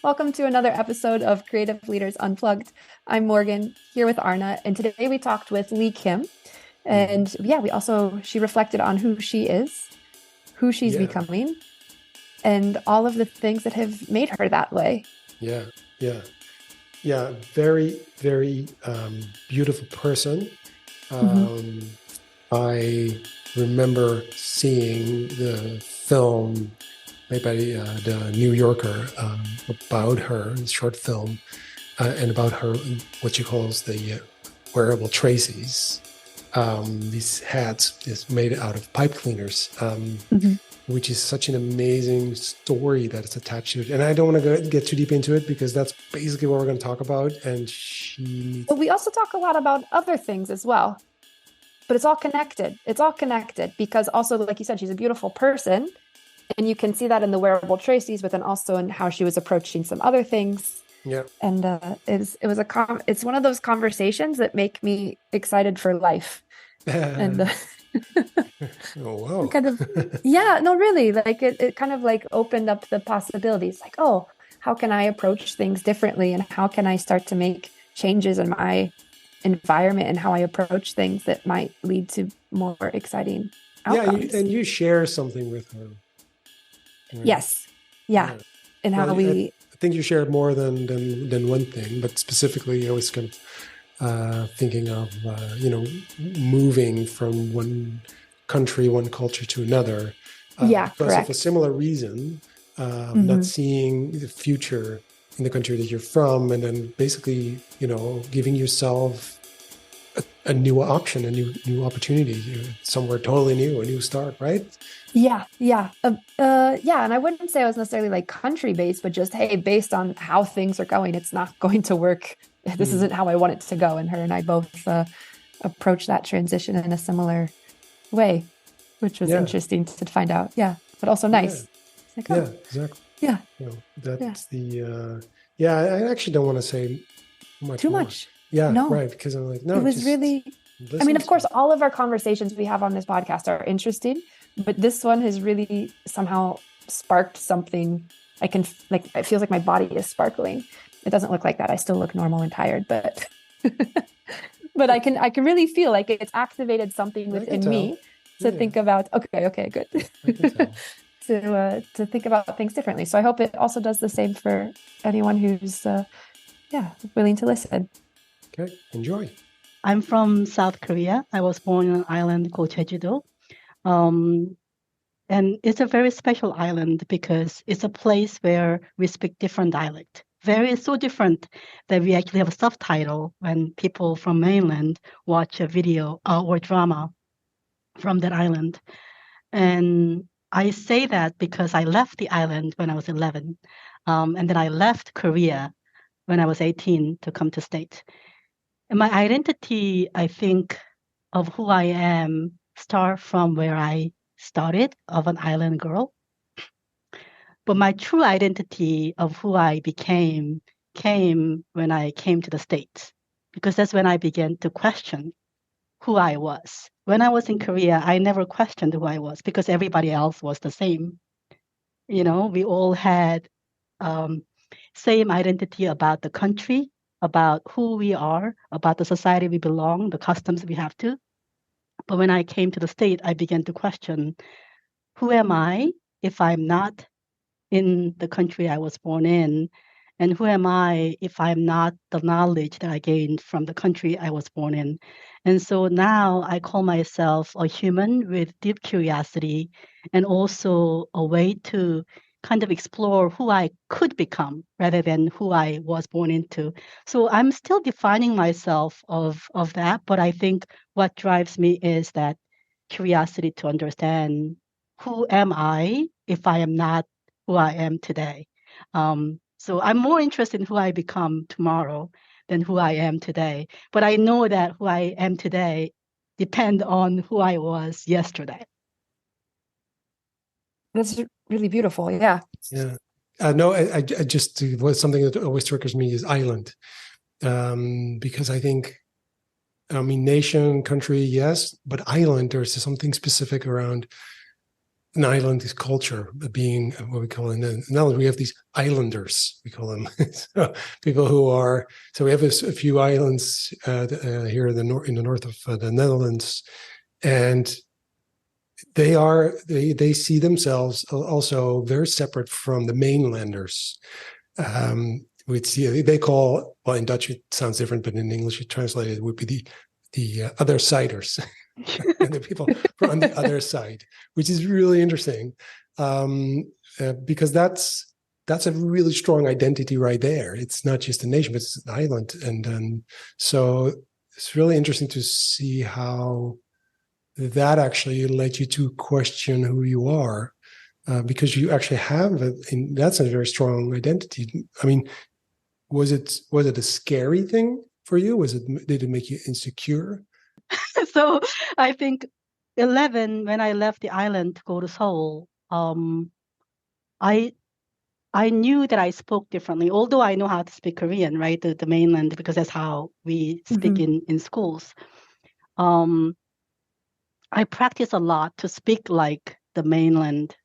Welcome to another episode of Creative Leaders Unplugged. I'm Morgan, here with Arna, and today we talked with Lee Kim. And she reflected on who she is, who she's becoming, and all of the things that have made her that way. Yeah. Very, very beautiful person. I remember seeing the film made by the New Yorker about her, short film, and about her, what she calls the Wearable Tracys. These hats is made out of pipe cleaners, which is such an amazing story that it's attached to it. And I don't want to get too deep into it because that's basically what we're going to talk about. And But we also talk a lot about other things as well. But it's all connected. It's all connected because also, like you said, she's a beautiful person. And you can see that in the Wearable Tracys, but then also in how she was approaching some other things. Yeah. And it's one of those conversations that make me excited for life. And oh wow. kind of really, like it kind of like opened up the possibilities, like, oh, how can I approach things differently, and how can I start to make changes in my environment and how I approach things that might lead to more exciting outcomes. And you share something with her. Right? Yes. Yeah. And how I think you shared more than one thing, but specifically I was kind of thinking of, moving from one country, one culture to another. Because correct. of a similar reason, not seeing the future in the country that you're from, and then basically, giving yourself a new option, a new opportunity, somewhere totally new, a new start, right? Yeah. And I wouldn't say I was necessarily like country based, but just, hey, based on how things are going, it's not going to work. This isn't how I want it to go. And her and I both approached that transition in a similar way, which was interesting to find out. Yeah. But also nice. Like, exactly. Yeah. That's I actually don't want to say too much. Yeah, no. Right. Because I'm like, no, it was really, I mean, of course, all of our conversations we have on this podcast are interesting, but this one has really somehow sparked something. It feels like my body is sparkling. It doesn't look like that. I still look normal and tired, but but I can really feel like it's activated something within me to think about, okay, good. to think about things differently. So I hope it also does the same for anyone who's willing to listen. Okay, enjoy. I'm from South Korea. I was born on an island called Jeju-do. And it's a very special island because it's a place where we speak different dialect. So different that we actually have a subtitle when people from mainland watch a video or drama from that island. And I say that because I left the island when I was 11. And then I left Korea when I was 18 to come to States. And my identity, I think, of who I am start from where I started, of an island girl. But my true identity of who I became came when I came to the States, because that's when I began to question who I was. When I was in Korea, I never questioned who I was because everybody else was the same. We all had same identity about the country, about who we are, about the society we belong, the customs we have to. But when I came to the state, I began to question, who am I if I'm not in the country I was born in? And who am I if I'm not the knowledge that I gained from the country I was born in? And so now I call myself a human with deep curiosity and also a way to kind of explore who I could become rather than who I was born into. So I'm still defining myself of that, but I think what drives me is that curiosity to understand, who am I if I am not who I am today? So I'm more interested in who I become tomorrow than who I am today. But I know that who I am today depends on who I was yesterday. That's really beautiful. Yeah. Yeah. No, I just was something that always triggers me is island, because I think, nation, country, yes, but island, there's something specific around an island culture, being what we call in the Netherlands, we have these islanders, we call them. So people who are, so we have a few islands here in the north of the Netherlands, and they see themselves also very separate from the mainlanders. They call, well, in Dutch it sounds different, but in English it translated would be the other siders. And the people from on the other side, which is really interesting, because that's a really strong identity right there. It's not just a nation, but it's an island, and so it's really interesting to see how that actually led you to question who you are, because you actually have that's a very strong identity. I mean, was it a scary thing for you? Did it make you insecure? So I think 11, when I left the island to go to Seoul, I knew that I spoke differently, although I know how to speak Korean, right? The mainland, because that's how we speak in schools. I practice a lot to speak like the mainland,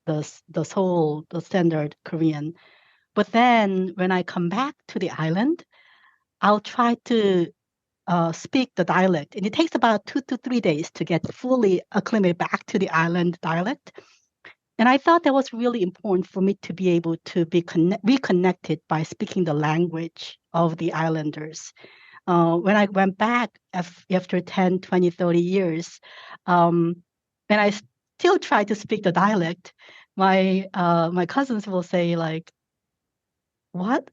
the Seoul, the standard Korean. But then when I come back to the island, I'll try to speak the dialect. And it takes about 2 to 3 days to get fully acclimated back to the island dialect. And I thought that was really important for me to be able to be reconnected by speaking the language of the islanders. When I went back after 10, 20, 30 years, and I still try to speak the dialect, my cousins will say, like, what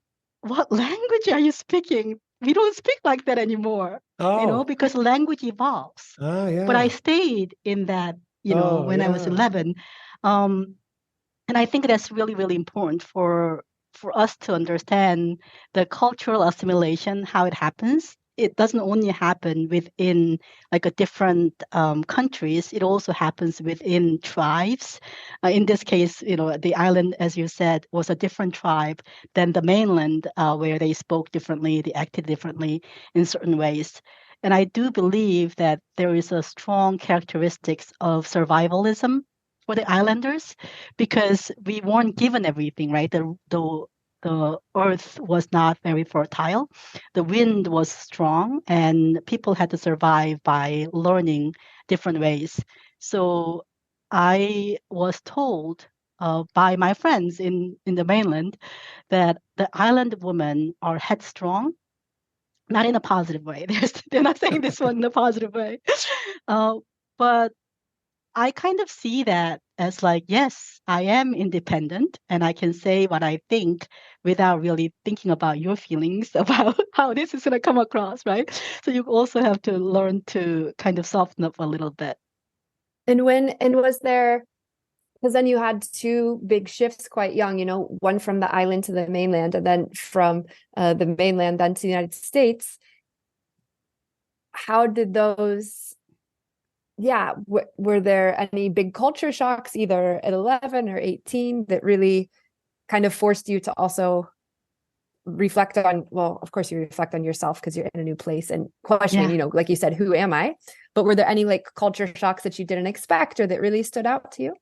language are you speaking? We don't speak like that anymore, because language evolves. Yeah. But I stayed in that, when I was 11. And I think that's really, really important for us to understand the cultural assimilation, how it happens. It doesn't only happen within like a different countries. It also happens within tribes. In this case, the island, as you said, was a different tribe than the mainland, where they spoke differently, they acted differently in certain ways. And I do believe that there is a strong characteristics of survivalism for the islanders, because we weren't given everything, right? The earth was not very fertile. The wind was strong, and people had to survive by learning different ways. So I was told by my friends in the mainland that the island women are headstrong, not in a positive way. They're not saying this one in a positive way. But I kind of see that as like, yes, I am independent and I can say what I think without really thinking about your feelings about how this is going to come across, right? So you also have to learn to kind of soften up a little bit. And was there, because then you had two big shifts quite young, one from the island to the mainland, and then from the mainland then to the United States. How did those, were there any big culture shocks either at 11 or 18 that really kind of forced you to also reflect on, well, of course you reflect on yourself because you're in a new place and questioning, like you said, who am I? But were there any like culture shocks that you didn't expect or that really stood out to you?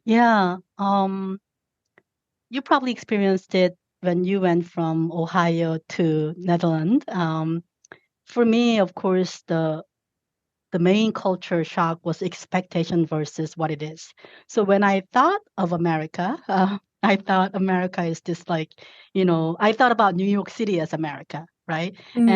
Yeah. You probably experienced it when you went from Ohio to Netherlands. For me, of course, the main culture shock was expectation versus what it is. So when I thought of America, I thought America is just like, I thought about New York City as America, right? And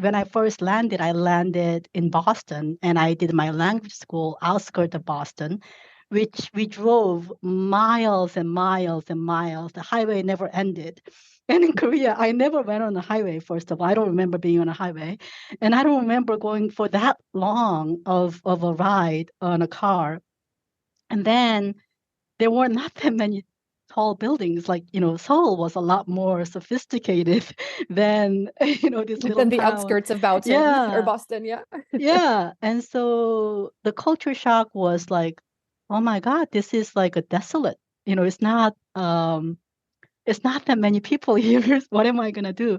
when I first landed, I landed in Boston, and I did my language school outskirts of Boston, which we drove miles and miles and miles. The highway never ended. And in Korea, I never went on a highway, first of all. I don't remember being on a highway. And I don't remember going for that long of a ride on a car. And then there were not that many tall buildings. Like, Seoul was a lot more sophisticated than, this little than the town. outskirts of Boston or Boston. Yeah. Yeah. And so the culture shock was like, oh my God, this is like a desolate, it's not that many people here. What am I going to do?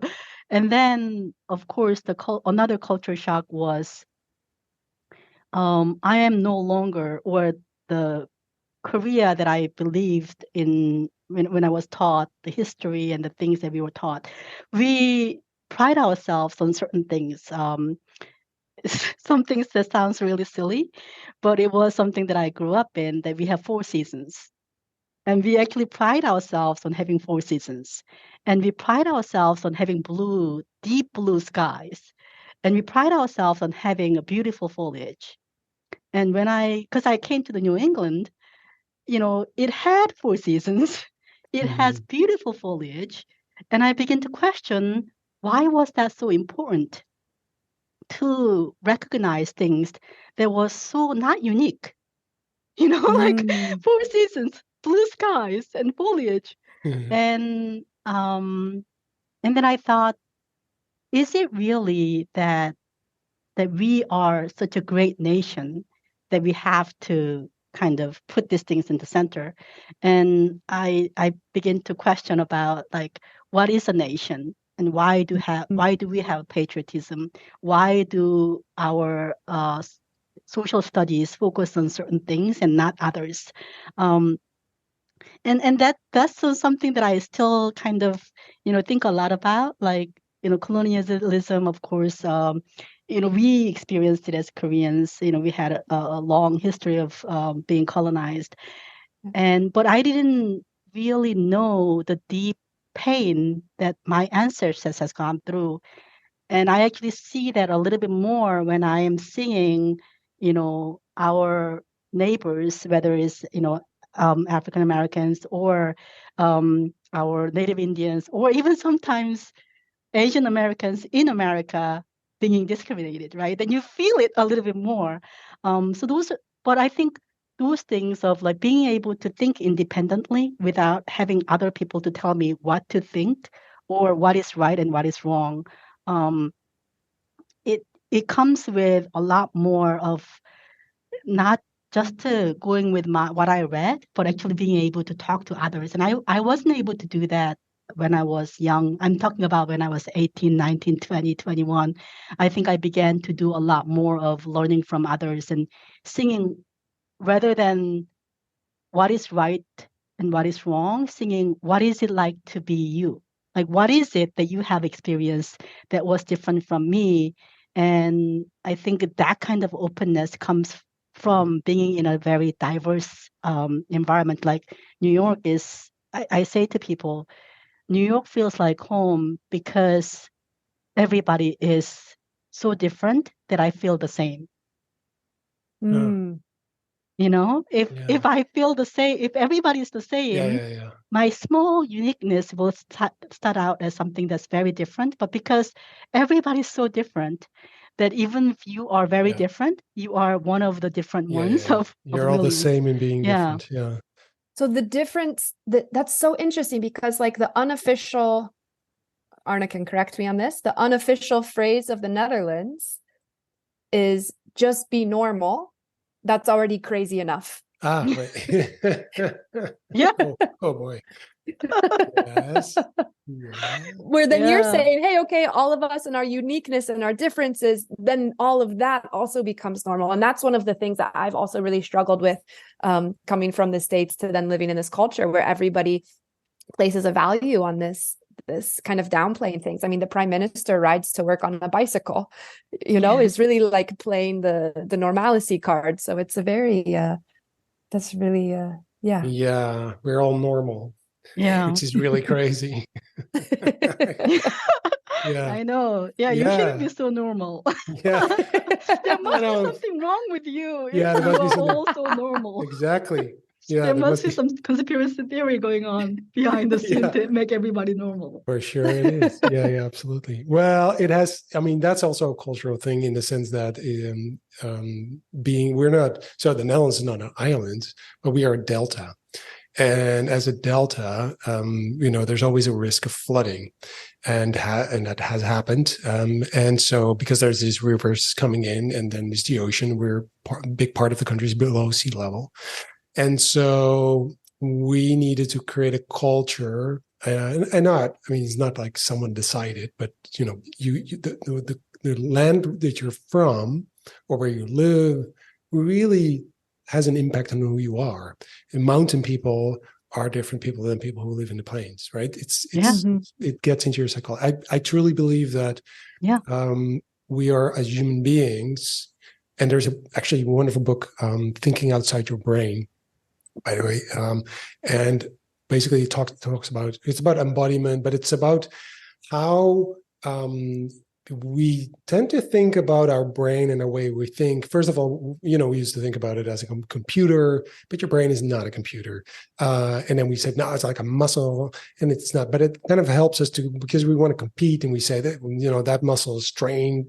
And then, of course, another culture shock was I am no longer, or the Korea that I believed in when I was taught the history and the things that we were taught. We pride ourselves on certain things. Some things that sounds really silly, but it was something that I grew up in, that we have 4 seasons. And we actually pride ourselves on having 4 seasons. And we pride ourselves on having blue, deep blue skies. And we pride ourselves on having a beautiful foliage. And because I came to the New England, it had 4 seasons. It has beautiful foliage. And I began to question, why was that so important to recognize things that was so not unique? Like 4 seasons, blue skies and foliage. And then I thought, is it really that we are such a great nation that we have to kind of put these things in the center? And I begin to question about, like, what is a nation, and why do we have patriotism? Why do our social studies focus on certain things and not others? And that's something that I still kind of think a lot about, like colonialism. Of course, we experienced it as Koreans. We had a long history of being colonized, but I didn't really know the deep pain that my ancestors has gone through. And I actually see that a little bit more when I am seeing, our neighbors, whether it's, African Americans, or our Native Indians, or even sometimes Asian Americans in America being discriminated, right? Then you feel it a little bit more. But I think those things of, like, being able to think independently without having other people to tell me what to think or what is right and what is wrong, um, it comes with a lot more of not just going with what I read, but actually being able to talk to others. And I wasn't able to do that when I was young. I'm talking about when I was 18, 19, 20, 21. I think I began to do a lot more of learning from others and singing, rather than what is right and what is wrong, singing, what is it like to be you? Like, what is it that you have experienced that was different from me? And I think that kind of openness comes from being in a very diverse environment. Like New York is, I say to people, New York feels like home because everybody is so different that I feel the same. If I feel the same, if everybody's the same, my small uniqueness will start out as something that's very different. But because everybody's so different, that even if you are very different, you are one of the different ones of you're all the same in being different. Yeah. So the difference, that's so interesting, because, like, the unofficial, Arna can correct me on this, the unofficial phrase of the Netherlands is just be normal. That's already crazy enough. Right. Yeah. Oh boy. Yes. Where then you're saying, hey, okay, all of us and our uniqueness and our differences, then all of that also becomes normal. And that's one of the things that I've also really struggled with, coming from the States to then living in this culture where everybody places a value on this kind of downplaying things. I mean, the prime minister rides to work on a bicycle, is really like playing the normalcy card. So it's a very, that's really, Yeah, we're all normal. Yeah. Which is really crazy. Yeah. I know. Yeah, you shouldn't be so normal. Yeah. There must be something wrong with you. Yeah, there must be all so normal. Exactly. Yeah, there must be some conspiracy theory going on behind the scene to make everybody normal. For sure it is. Yeah, absolutely. Well, it has, I mean, that's also a cultural thing in the sense that we're not, so the Netherlands is not an island, but we are a delta. And as a delta, there's always a risk of flooding, and that has happened. And so because there's these rivers coming in, and then there's the ocean, a big part of the country is below sea level. And so we needed to create a culture, it's not like someone decided, but the land that you're from or where you live really has an impact on who you are. And mountain people are different people than people who live in the plains, right? It gets into your psychology. I truly believe that we are, as human beings, and there's actually a wonderful book, Thinking Outside Your Brain, by the way, and basically it talks about, it's about embodiment, but it's about how we tend to think about our brain in a way we think. First of all, we used to think about it as a computer, but your brain is not a computer. And then we said, no, it's like a muscle, and it's not. But it kind of helps us because we want to compete, and we say that that muscle is trained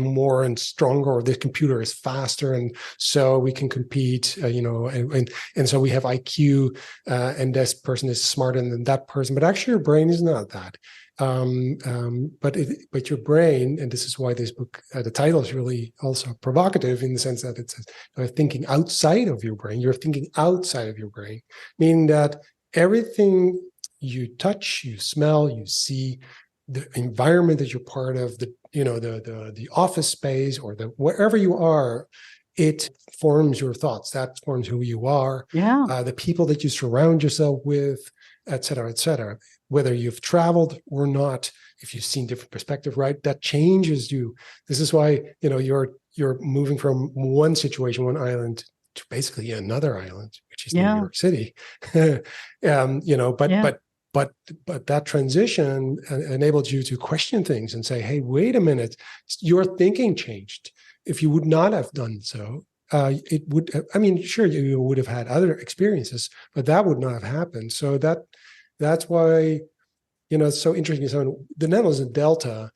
more and stronger, or the computer is faster, and so we can compete. And so we have IQ, and this person is smarter than that person. But actually, your brain is not that. But your brain, and this is why this book, the title is really also provocative in the sense that it's thinking outside of your brain. You're thinking outside of your brain, meaning that everything you touch, you smell, you see, the environment that you're part of, the office space or wherever you are, it forms your thoughts. That forms who you are. Yeah. The people that you surround yourself with, et cetera, et cetera. Whether you've traveled or not, if you've seen different perspective, right? That changes you. This is why, you're moving from one situation, one island, to basically another island, which is New York City. But that transition enabled you to question things and say, hey, wait a minute, your thinking changed. If you would not have done so, it would, sure, you would have had other experiences, but that would not have happened. So that's why, it's so interesting. So the Netherlands is a delta,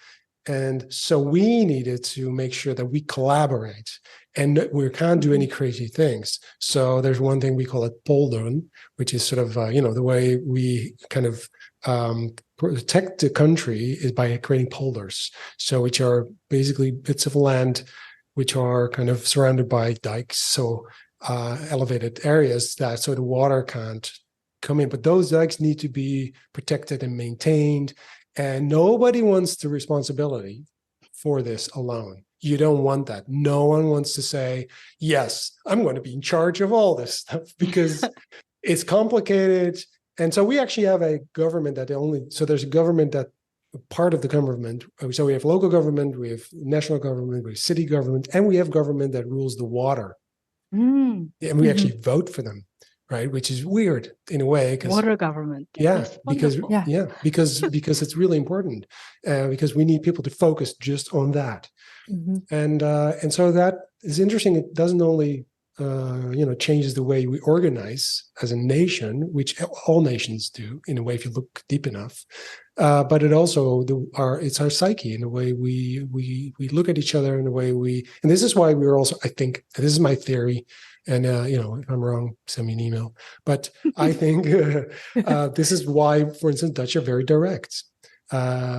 and so we needed to make sure that we collaborate, and we can't do any crazy things. So there's one thing we call it polderen, which is sort of, the way we kind of protect the country is by creating polders. So which are basically bits of land which are kind of surrounded by dikes, so elevated areas so the water can't come in. But those dikes need to be protected and maintained, and nobody wants the responsibility for this alone. You don't want that. No one wants to say, yes, I'm going to be in charge of all this stuff, because it's complicated. And so we actually have a government so there's a government that part of the government. So we have local government, we have national government, we have city government, and we have government that rules the water. And we actually vote for them, right? Which is weird in a way. Water government. Because it's really important, because we need people to focus just on that. And so that is interesting. It doesn't only changes the way we organize as a nation, which all nations do in a way if you look deep enough. But it also it's our psyche in a way we look at each other in a way and this is why we're also, I think, this is my theory, and if I'm wrong, send me an email. But I think this is why, for instance, Dutch are very direct,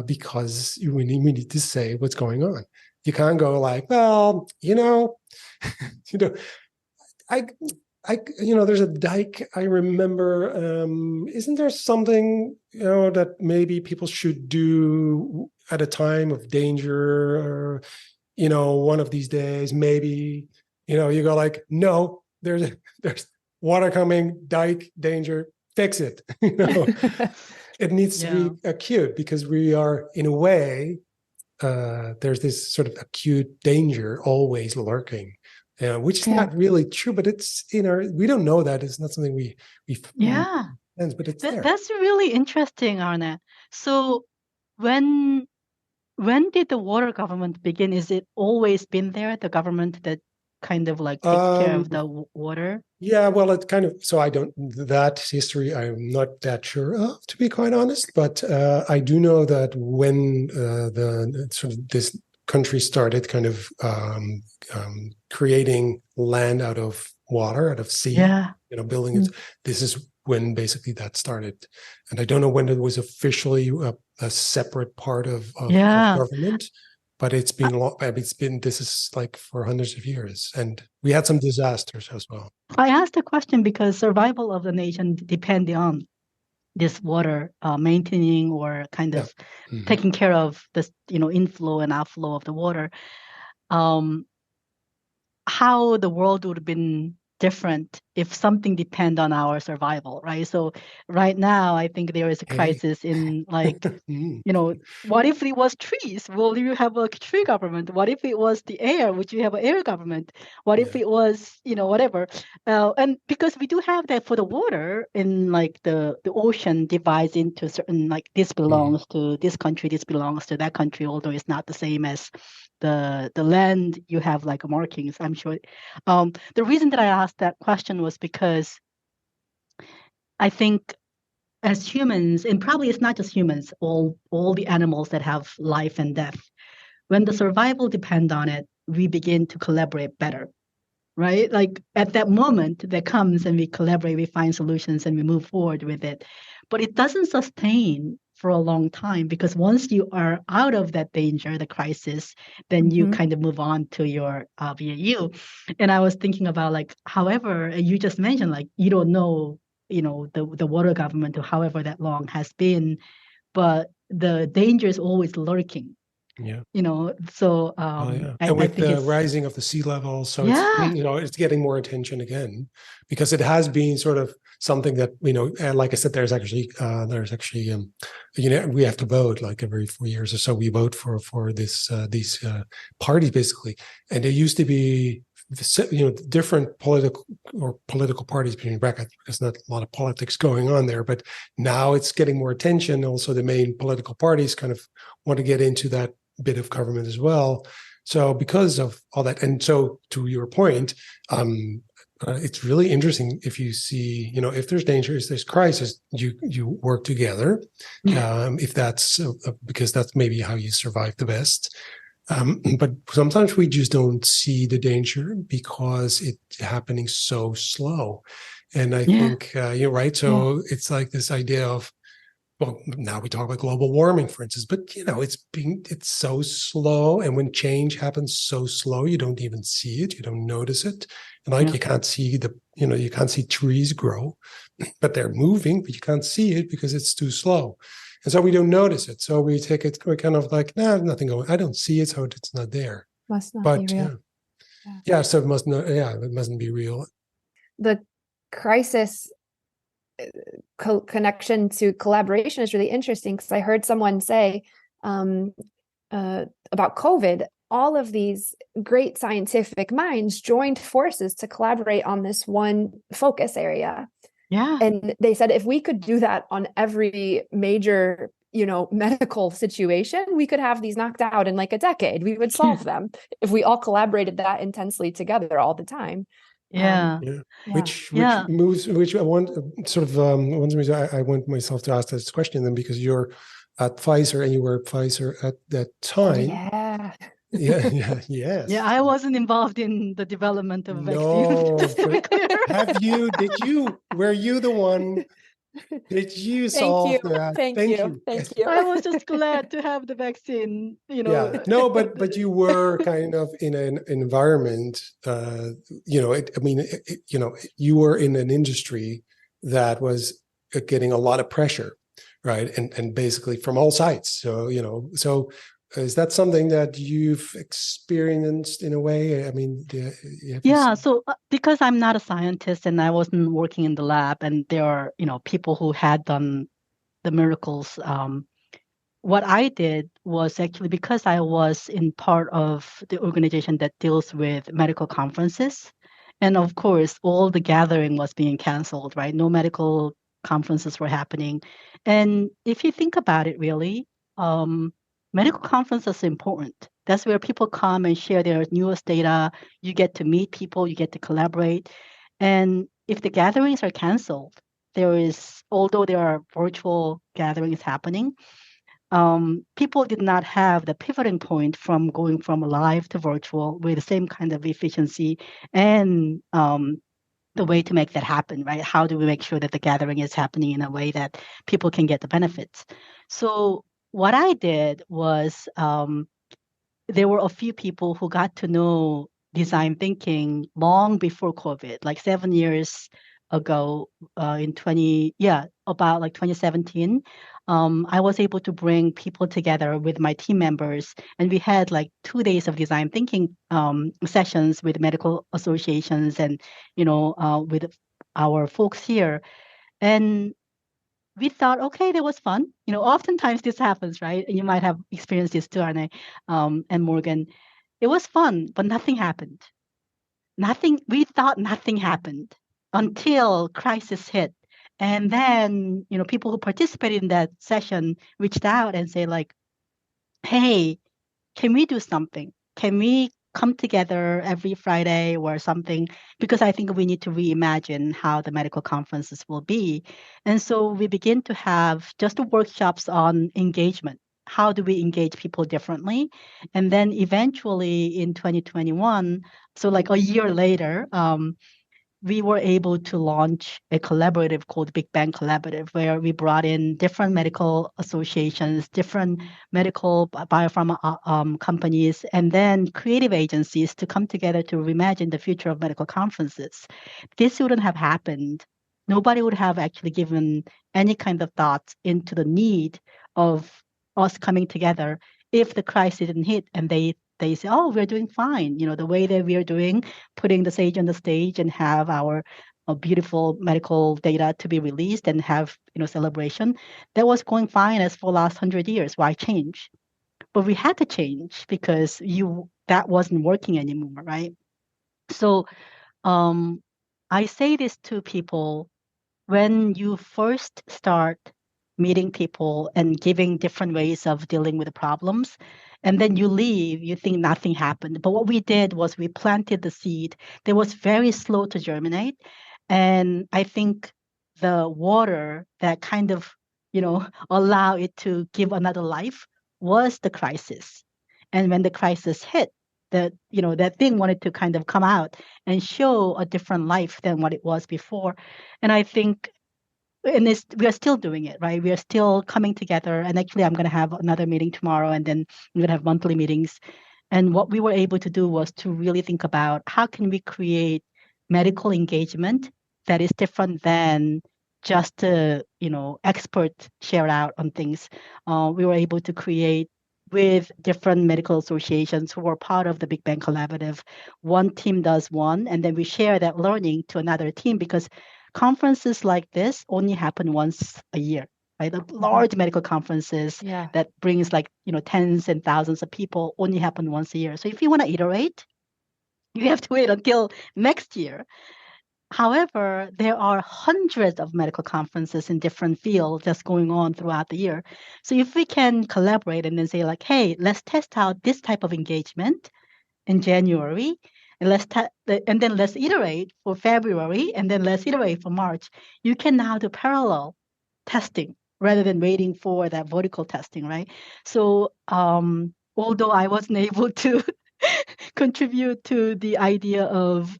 because we need to say what's going on. You can't go like, well, there's a dike. I remember, isn't there something, that maybe people should do at a time of danger, or, one of these days, maybe, you go like, no, there's water coming, dike, danger, fix it. It needs to be acute, because we are, in a way, there's this sort of acute danger always lurking. Which is not really true, but it's we don't know that. It's not something we sense, but it's there. That's really interesting, Arne. So when did the water government begin? Is it always been there, the government that kind of like takes care of the water? Yeah, well, it kind of, so that history I'm not that sure of, to be quite honest, but I do know that when the sort of this country started kind of creating land out of water, out of sea, building it. This is when basically that started. And I don't know when it was officially a separate part of government, but this is like for hundreds of years. And we had some disasters as well. I asked the question because survival of the nation depended on this water maintaining or kind of taking care of this, inflow and outflow of the water. How the world would have been different if something depends on our survival, right? So right now, I think there is a crisis in like, what if it was trees? Will you have a tree government? What if it was the air? Would you have an air government? What if it was, whatever? And because we do have that for the water, in like the ocean divides into certain, like this belongs to this country, this belongs to that country, although it's not the same as the land. You have like markings, I'm sure. The reason that I asked that question was because I think as humans, and probably it's not just humans, all the animals that have life and death, when the survival depend on it, we begin to collaborate better, right? Like at that moment that comes and we collaborate, we find solutions and we move forward with it. But it doesn't sustain for a long time, because once you are out of that danger, the crisis, then you kind of move on to your BAU. And I was thinking about like, however, you just mentioned like, you don't know, the water government, or however that long has been, but the danger is always lurking. Yeah. So and with the rising of the sea level, so it's getting more attention again, because it has been sort of something that, and like I said, there's actually we have to vote like every 4 years or so. We vote for these parties basically, and there used to be different political parties between brackets. There's not a lot of politics going on there, but now it's getting more attention. Also, the main political parties kind of want to get into that bit of government as well. So because of all that, and so to your point, it's really interesting if you see, if there's danger, if there's crisis, you work together. If that's because that's maybe how you survive the best. But sometimes we just don't see the danger because it's happening so slow. And I think you're right. So it's like this idea of, well, now we talk about global warming, for instance, but it's so slow, and when change happens so slow, you don't even see it, you don't notice it, and you can't see you can't see trees grow, but they're moving, but you can't see it because it's too slow, and so we don't notice it. So we take it, we're kind of like, nothing going. I don't see it, so it's not there. Must not be real. So it must not. It mustn't be real. The crisis connection to collaboration is really interesting, because I heard someone say about COVID, all of these great scientific minds joined forces to collaborate on this one focus area. And they said if we could do that on every major medical situation, we could have these knocked out in like a decade. We would solve them if we all collaborated that intensely together all the time. Which I want sort of one reason I want myself to ask this question then, because you're at Pfizer and you were at Pfizer at that time. Yes. I wasn't involved in the development of vaccines. Were you the one? Did you solve that? Thank you. I was just glad to have the vaccine, No, but you were kind of in an environment, you were in an industry that was getting a lot of pressure, right? And basically from all sides. So, is that something that you've experienced in a way? I mean, so because I'm not a scientist and I wasn't working in the lab, and there are, people who had done the miracles. What I did was actually, because I was in part of the organization that deals with medical conferences. And of course, all the gathering was being canceled, right? No medical conferences were happening. And if you think about it, really, medical conferences are important. That's where people come and share their newest data. You get to meet people, you get to collaborate. And if the gatherings are canceled, although there are virtual gatherings happening, people did not have the pivoting point from going from live to virtual with the same kind of efficiency and the way to make that happen, right? How do we make sure that the gathering is happening in a way that people can get the benefits? So what I did was there were a few people who got to know design thinking long before COVID, like 7 years ago, about like 2017. I was able to bring people together with my team members, and we had like 2 days of design thinking sessions with medical associations and, with our folks here. And we thought, okay, that was fun. Oftentimes this happens, right? And you might have experienced this too, Arne, and Morgan. It was fun, but nothing happened. We thought nothing happened until crisis hit. And then, people who participated in that session reached out and say like, hey, can we do something? Can we come together every Friday or something? Because I think we need to reimagine how the medical conferences will be. And so we begin to have just workshops on engagement. How do we engage people differently? And then eventually in 2021, so like a year later, we were able to launch a collaborative called Big Bang Collaborative, where we brought in different medical associations, different medical biopharma companies, and then creative agencies to come together to reimagine the future of medical conferences. This wouldn't have happened. Nobody would have actually given any kind of thought into the need of us coming together if the crisis didn't hit and they say, oh, we're doing fine. The way that we are doing, putting the sage on the stage and have our beautiful medical data to be released and have, celebration. That was going fine as for the last 100 years. Why change? But we had to change because that wasn't working anymore, right? So I say this to people when you first start meeting people and giving different ways of dealing with the problems, and then you leave, you think nothing happened. But what we did was we planted the seed that was very slow to germinate. And I think the water that kind of, allow it to give another life was the crisis. And when the crisis hit, that thing wanted to kind of come out and show a different life than what it was before. And I think we are still doing it, right? We are still coming together. And actually, I'm going to have another meeting tomorrow, and then we're going to have monthly meetings. And what we were able to do was to really think about how can we create medical engagement that is different than just expert share out on things. We were able to create with different medical associations who were part of the Big Bang Collaborative. One team does one, and then we share that learning to another team because conferences like this only happen once a year, right? The large medical conferences that brings like, tens and thousands of people only happen once a year. So if you want to iterate, you have to wait until next year. However, there are hundreds of medical conferences in different fields that's going on throughout the year. So if we can collaborate and then say like, hey, let's test out this type of engagement in January, and then let's iterate for February, and then let's iterate for March. You can now do parallel testing rather than waiting for that vertical testing, right? So although I wasn't able to contribute to the idea of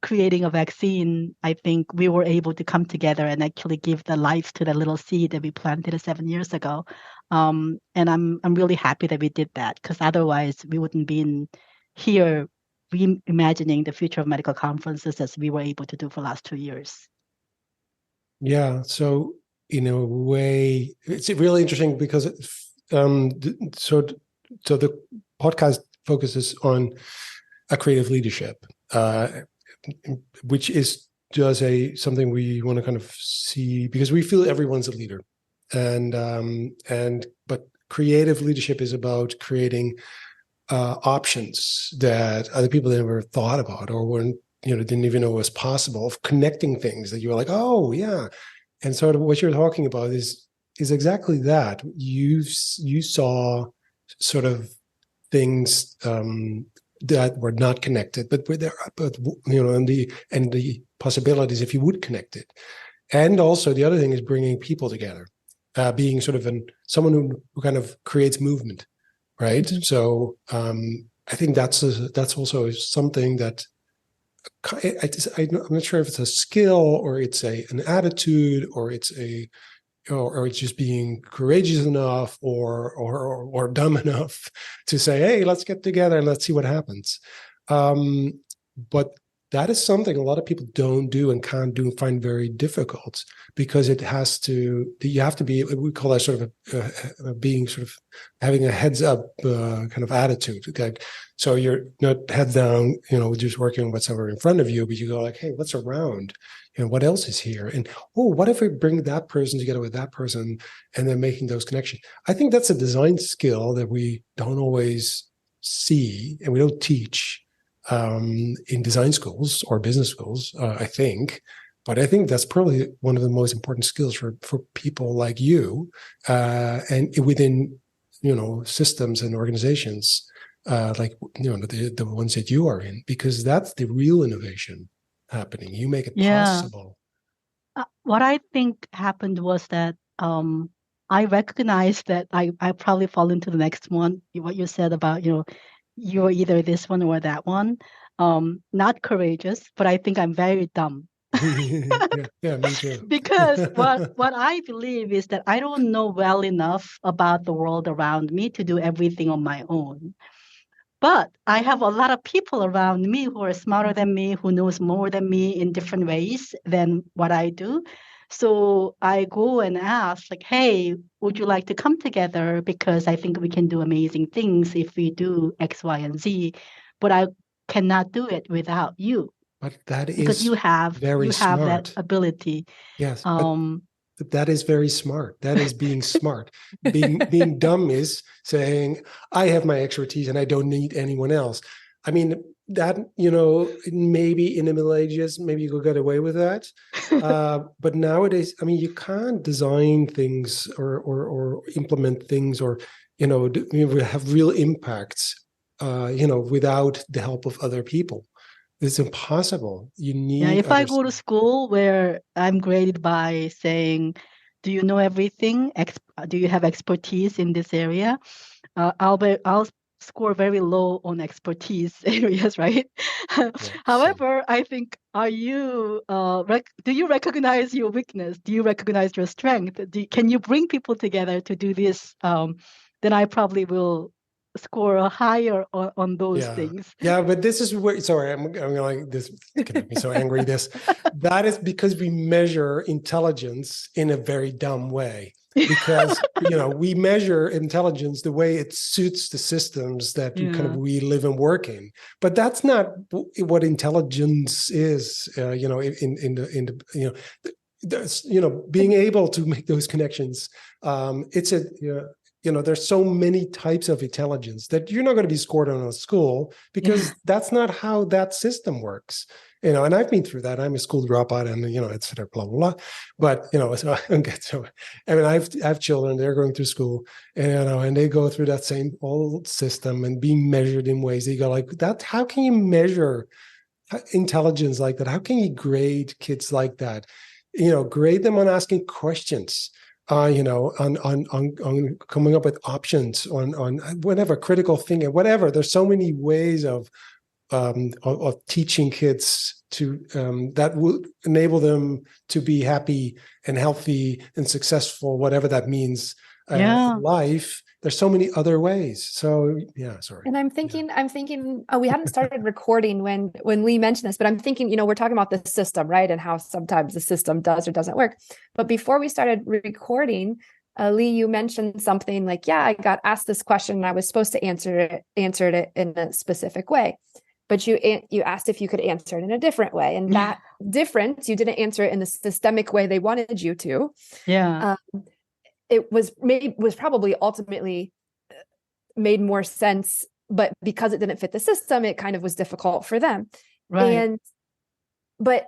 creating a vaccine, I think we were able to come together and actually give the life to the little seed that we planted 7 years ago. And I'm really happy that we did that, because otherwise we wouldn't be in here reimagining the future of medical conferences as we were able to do for the last 2 years. Yeah. So in a way, it's really interesting because so the podcast focuses on a creative leadership, which is just something we want to kind of see, because we feel everyone's a leader, but creative leadership is about creating options that other people never thought about or weren't, didn't even know was possible, of connecting things that you were like, oh yeah. And sort of what you're talking about is exactly that. You saw sort of things that were not connected, but were there, and the possibilities if you would connect it. And also the other thing is bringing people together, being sort of someone who kind of creates movement. Right. Mm-hmm. So I think that's also something that I'm not sure if it's a skill or it's an attitude or it's or it's just being courageous enough or dumb enough to say, hey, let's get together and let's see what happens. But that is something a lot of people don't do and can't do and find very difficult, because you have to be, we call that sort of a being sort of having a heads up kind of attitude. Like, so you're not head down, just working on what's ever in front of you, but you go like, hey, what's around? What else is here? And, oh, what if we bring that person together with that person, and then making those connections? I think that's a design skill that we don't always see and we don't teach in design schools or business schools, I think. But I think that's probably one of the most important skills for people like you, and within, systems and organizations, like, the ones that you are in, because that's the real innovation happening. You make it possible. What I think happened was that I recognized that I probably fall into the next one, what you said about, you're either this one or that one. Not courageous, but I think I'm very dumb. Yeah, me too. Because what I believe is that I don't know well enough about the world around me to do everything on my own. But I have a lot of people around me who are smarter than me, who knows more than me in different ways than what I do. So I go and ask, like, hey, would you like to come together? Because I think we can do amazing things if we do X, Y, and Z. But I cannot do it without you. But that because is you have very smart. that ability. Yes, but that is very smart. That is being smart. Being dumb is saying, I have my expertise and I don't need anyone else. I mean, that, maybe in the Middle Ages, maybe you could get away with that. But nowadays, I mean, you can't design things or implement things or, have real impacts, without the help of other people. It's impossible. You need. If I go to school where I'm graded by saying, do you know everything? Do you have expertise in this area? I'll score very low on expertise areas, right? Yeah, however, I think, do you recognize your weakness? Do you recognize your strength? Can you bring people together to do this? Then I probably will score higher on those things. Yeah, but this is where, sorry, I'm like this, can make me so angry. That is because we measure intelligence in a very dumb way. Because, we measure intelligence the way it suits the systems that we live and work in. But that's not what intelligence is, being able to make those connections. There's so many types of intelligence that you're not going to be scored on a school, because that's not how that system works. And I've been through that. I'm a school dropout, and et cetera, blah, blah, blah. But I have children, they're going through school, and they go through that same old system and being measured in ways that you go like that. How can you measure intelligence like that? How can you grade kids like that? Grade them on asking questions. On coming up with options, on whatever critical thinking, whatever. There's so many ways of teaching kids to that will enable them to be happy and healthy and successful, whatever that means in life. There's so many other ways. So sorry. And I'm thinking, we hadn't started recording when Lee mentioned this, but I'm thinking, we're talking about the system, right? And how sometimes the system does or doesn't work. But before we started recording, Lee, you mentioned something like, I got asked this question and I was supposed to answered it in a specific way. But you asked if you could answer it in a different way. And that difference, you didn't answer it in the systemic way they wanted you to. Yeah. It was probably ultimately made more sense, but because it didn't fit the system, it kind of was difficult for them. Right.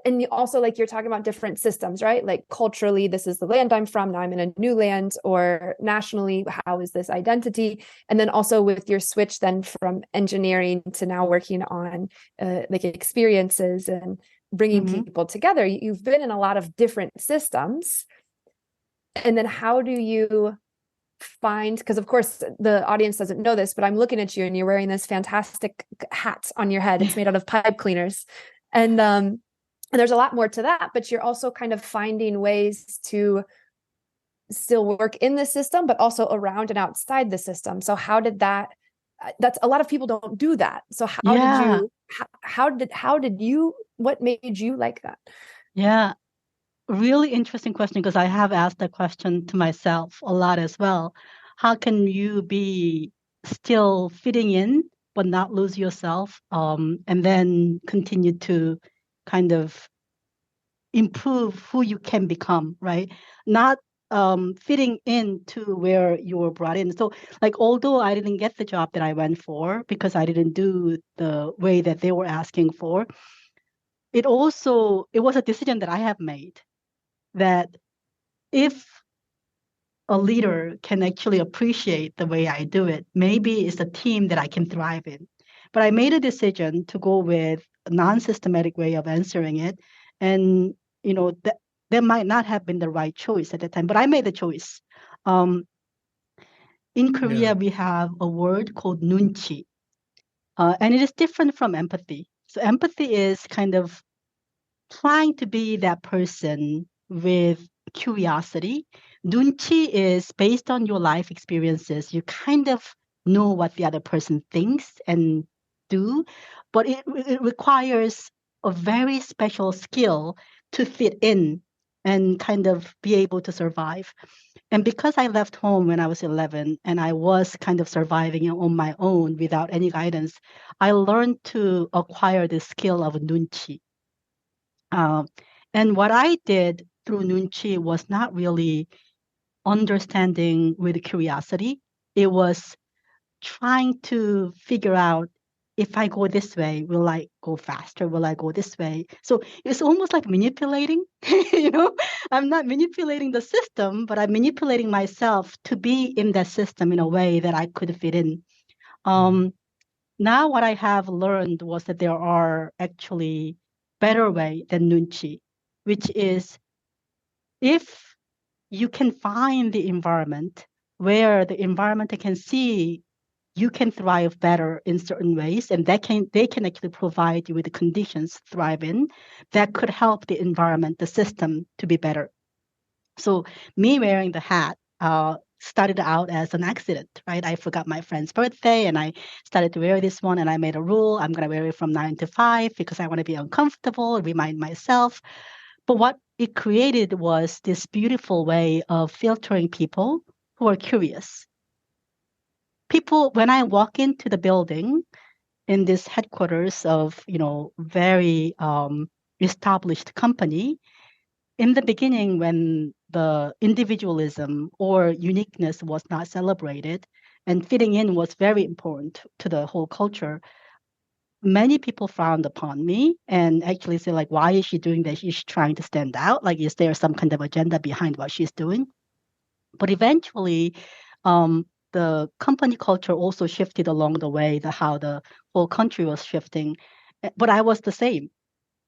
And also, like, you're talking about different systems, right? Like culturally, this is the land I'm from. Now I'm in a new land. Or nationally, how is this identity? And then also with your switch then from engineering to now working on like experiences and bringing people together, you've been in a lot of different systems. And then how do you find, because of course the audience doesn't know this, but I'm looking at you and you're wearing this fantastic hat on your head. It's made out of pipe cleaners. And there's a lot more to that, but you're also kind of finding ways to still work in the system, but also around and outside the system. So how did that that's a lot of people don't do that. So Yeah. how did you, what made you like that? Yeah. Really interesting question, because I have asked that question to myself a lot as well. How can you be still fitting in but not lose yourself, and then continue to kind of improve who you can become, right? Not fitting into where you were brought in. So, like, although I didn't get the job that I went for because I didn't do the way that they were asking for, it was a decision that I have made, that if a leader can actually appreciate the way I do it, maybe it's a team that I can thrive in. But I made a decision to go with a non-systematic way of answering it. And, that might not have been the right choice at the time, but I made the choice. Um, in Yeah. Korea, we have a word called nunchi, and it is different from empathy. So empathy is kind of trying to be that person with curiosity. Nunchi is based on your life experiences. You kind of know what the other person thinks and do, but it requires a very special skill to fit in and kind of be able to survive. And because I left home when I was 11 and I was kind of surviving on my own without any guidance, I learned to acquire the skill of nunchi. um, and what I did through Nunchi was not really understanding with curiosity. It was trying to figure out, if I go this way, will I go faster? Will I go this way? So it's almost like manipulating. you know, I'm not manipulating the system, but I'm manipulating myself to be in that system in a way that I could fit in. Um, Now what I have learned was that there are actually better way than Nunchi, which is, if you can find the environment where the environment can see you can thrive better in certain ways, and they can actually provide you with the conditions to thrive in, that could help the environment, the system, to be better. So me wearing the hat started out as an accident, right? I forgot my friend's birthday and I started to wear this one, and I made a rule. I'm going to wear it from 9 to 5 because I want to be uncomfortable, remind myself. But what it created was this beautiful way of filtering people who are curious. People, when I walk into the building, in this headquarters of, very established company, in the beginning, when the individualism or uniqueness was not celebrated and fitting in was very important to the whole culture, many people frowned upon me and actually say, like, why is she doing this? Is she trying to stand out? Like, is there some kind of agenda behind what she's doing? But eventually, the company culture also shifted along the way, how the whole country was shifting. But I was the same,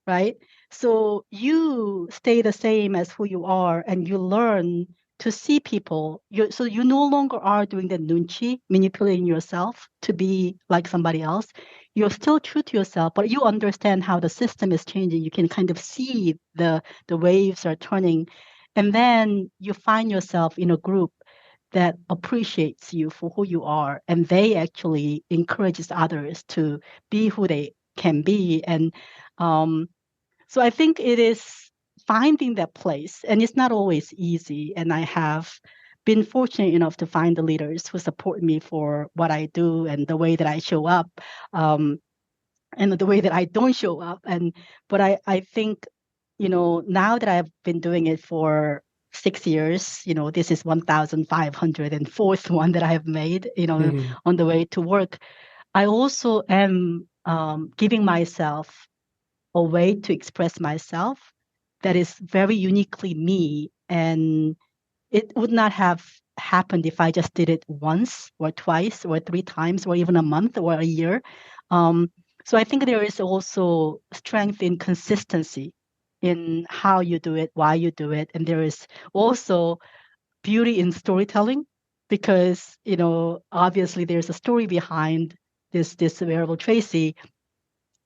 right? So you stay the same as who you are, and you learn to see people. So you no longer are doing the nunchi, manipulating yourself to be like somebody else. You're still true to yourself, but you understand how the system is changing. You can kind of see the waves are turning, and then you find yourself in a group that appreciates you for who you are, and they actually encourages others to be who they can be. And um, so I think it is finding that place, and it's not always easy. And I have been fortunate enough to find the leaders who support me for what I do and the way that I show up, um, and the way that I don't show up. But I think, now that I've been doing it for 6 years, this is 1,504th one that I have made, Mhm. on the way to work. I also am giving myself a way to express myself that is very uniquely me. And it would not have happened if I just did it once or twice or 3 times or even a month or a year. Um, so I think there is also strength in consistency in how you do it, why you do it. And there is also beauty in storytelling, because, obviously there's a story behind this wearable Tracy,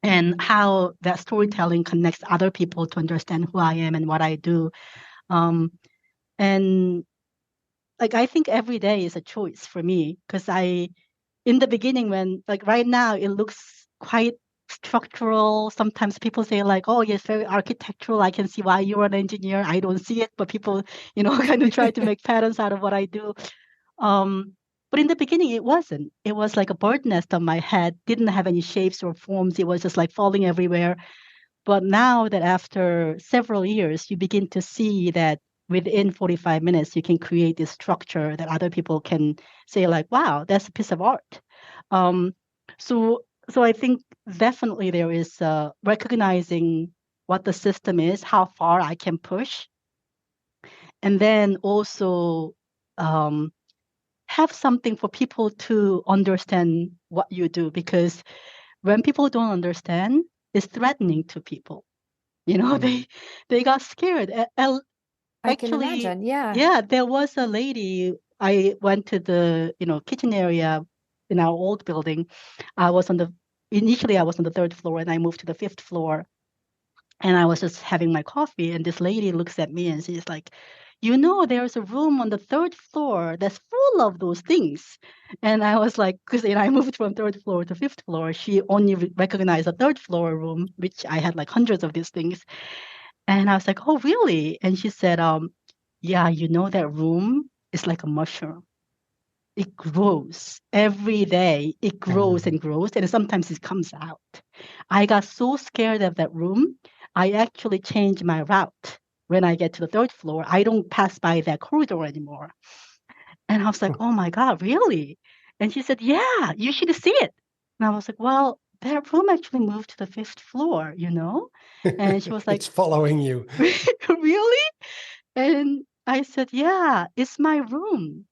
and how that storytelling connects other people to understand who I am and what I do. Um, and like, I think every day is a choice for me, because in the beginning, when like right now, it looks quite structural. Sometimes people say like, oh, yes, very architectural. I can see why you're an engineer. I don't see it, but people, kind of try to make patterns out of what I do. But in the beginning, it wasn't. It was like a bird nest on my head, didn't have any shapes or forms. It was just like falling everywhere. But now that after several years, you begin to see that within 45 minutes, you can create this structure that other people can say like, wow, that's a piece of art. Um, so I think definitely there is recognizing what the system is, how far I can push, and then also um, have something for people to understand what you do, because when people don't understand, it's threatening to people. They got scared. I can Actually, imagine. Yeah. yeah, there was a lady. I went to the kitchen area in our old building. Initially I was on the third floor, and I moved to the fifth floor. And I was just having my coffee, and this lady looks at me and she's like, there's a room on the third floor that's full of those things. And I was like, because I moved from third floor to fifth floor. She only recognized the third floor room, which I had like hundreds of these things. And I was like, oh, really? And she said, yeah, that room is like a mushroom. It grows every day. It grows and grows, and sometimes it comes out. I got so scared of that room, I actually changed my route. When I get to the third floor, I don't pass by that corridor anymore. And I was like, oh my God, really? And she said, yeah, you should see it. And I was like, well, that room actually moved to the fifth floor, And she was like, It's following you. really? And I said, yeah, it's my room.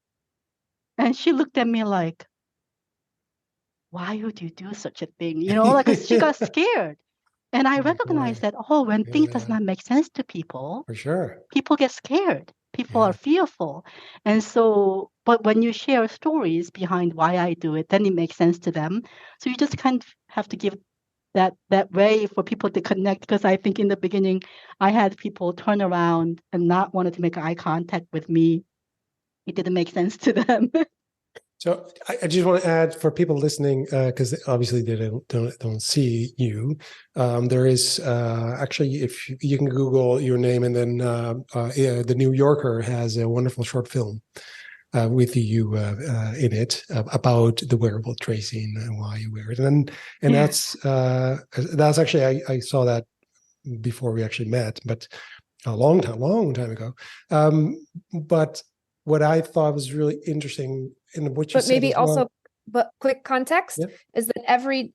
And she looked at me like, why would you do such a thing? Like she got scared. And I Oh recognized boy. that, when things does Yeah, not make sense to people, for sure. people get scared. People are Yeah. fearful. And so, but when you share stories behind why I do it, then it makes sense to them. So you just kind of have to give that way for people to connect. Because I think in the beginning, I had people turn around and not wanted to make eye contact with me. It didn't make sense to them. So I just want to add for people listening, because obviously they don't see you. There is actually, if you can Google your name, and then the New Yorker has a wonderful short film with you in it about the wearable Tracy and why you wear it, and Yeah. that's actually I saw that before we actually met, but a long time ago. But what I thought was really interesting in what you But said maybe as well. also, but quick context is that every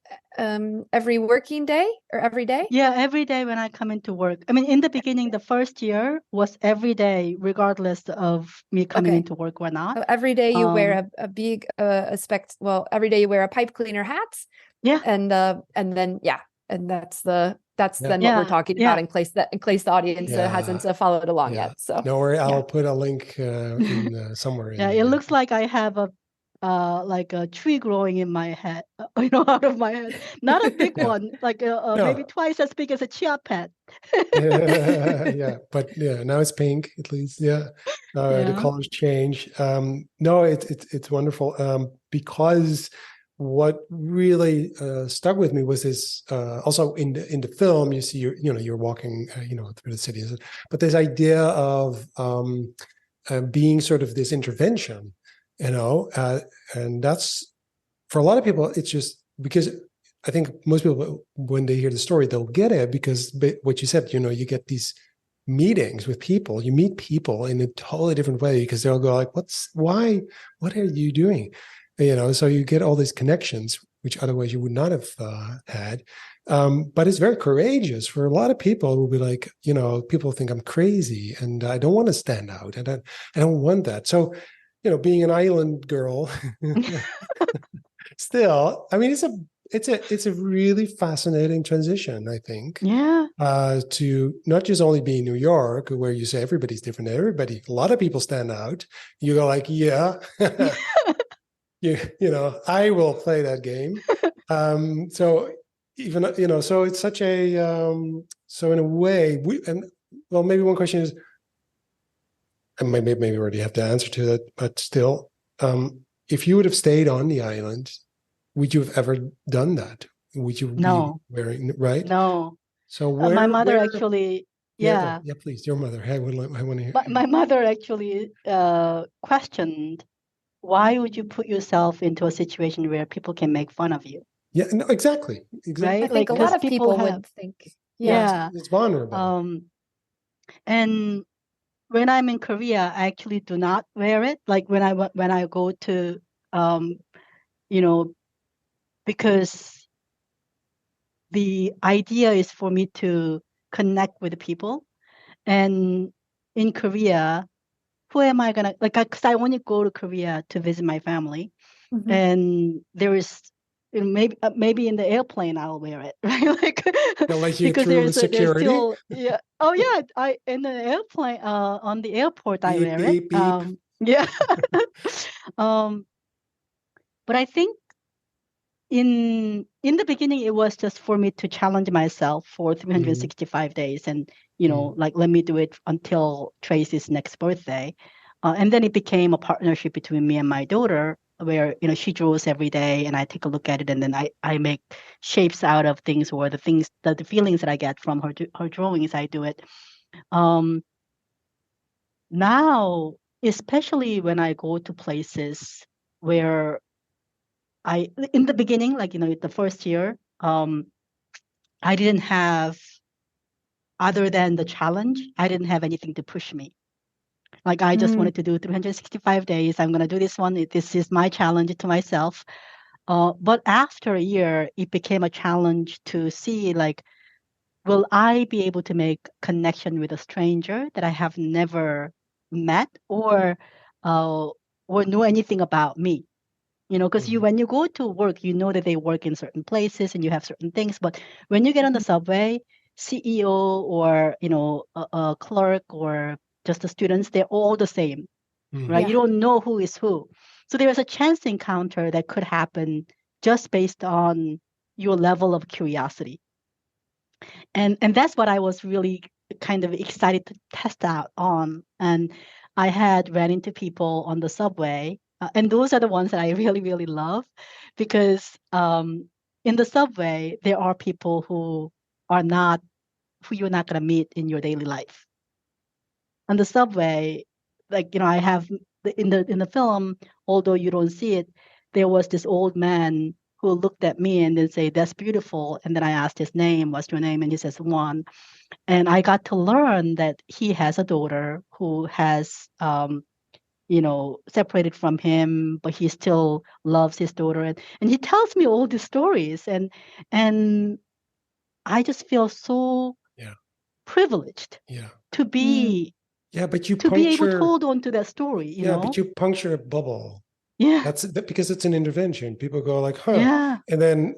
working day or every day? Yeah, every day when I come into work. I mean, in the beginning, the first year was every day, regardless of me coming into work or not. So every day you wear a big every day you wear a pipe cleaner hat. Yeah. And then and that's then what we're talking about in case the audience hasn't followed along yet. So no worry, I'll put a link in somewhere. Yeah, it looks like I have like a tree growing in my head, out of my head. Not a big one, like maybe twice as big as a chia pet. But now it's pink at least. The colors change. No, it's wonderful because what really stuck with me was this. Also in the film, you see you're walking through the city, but this idea of being sort of this intervention, and that's for a lot of people. It's just because I think most people, when they hear the story, they'll get it because what you said, you get these meetings with people, you meet people in a totally different way because they'll go like, what are you doing? So you get all these connections, which otherwise you would not have had. But it's very courageous for a lot of people who will be like, people think I'm crazy and I don't want to stand out and I don't want that. So, being an island girl, still, I mean, it's a really fascinating transition, I think. Yeah. To not just only be in New York, where you say everybody's different, a lot of people stand out. You go like, yeah, I will play that game. So even, so it's such a, so in a way, maybe one question is, and maybe we already have the answer to that, but still, if you would have stayed on the island, would you have ever done that? Would you No. be wearing, right? No. So My mother actually, yeah, please, your mother. I want to hear. My mother actually questioned, why would you put yourself into a situation where people can make fun of you? Yeah, no, exactly. Right? I think a lot of people would think, it's vulnerable. And when I'm in Korea, I actually do not wear it. Like when I go to, you know, because the idea is for me to connect with people. And in Korea, who am I gonna like? Because I only go to Korea to visit my family, and there is maybe in the airplane I'll wear it, right? Like They'll let you because through there's security. still oh yeah, I in the airplane on the airport I wear it. Beep. Yeah. um, but I think in the beginning it was just for me to challenge myself for 365 days, and like let me do it until Tracy's next birthday, and then it became a partnership between me and my daughter, where she draws every day and I take a look at it, and then I make shapes out of things, or the feelings that I get from her drawings. I do it now, especially when I go to places where in the beginning, like, the first year, I didn't have, other than the challenge, I didn't have anything to push me. Like, I just wanted to do 365 days. I'm going to do this one. This is my challenge to myself. But after a year, it became a challenge to see, like, will I be able to make connection with a stranger that I have never met, or know anything about me? Because when you go to work, you know that they work in certain places and you have certain things. But when you get on the subway, CEO or, a clerk or just the students, they're all the same, right? Yeah. You don't know who is who. So there's a chance encounter that could happen just based on your level of curiosity. And that's what I was really kind of excited to test out on. And I had ran into people on the subway, and those are the ones that I really, really love, because in the subway, there are people who you're not going to meet in your daily life. On the subway, like, I have in the film, although you don't see it, there was this old man who looked at me and then say, "That's beautiful." And then I asked his name, "What's your name?" And he says, "Juan." And I got to learn that he has a daughter who has, separated from him, but he still loves his daughter. And he tells me all these stories. And I just feel so privileged to be but you be able to hold on to that story, but you puncture a bubble. Yeah. That's because it's an intervention. People go like, huh. Yeah. And then,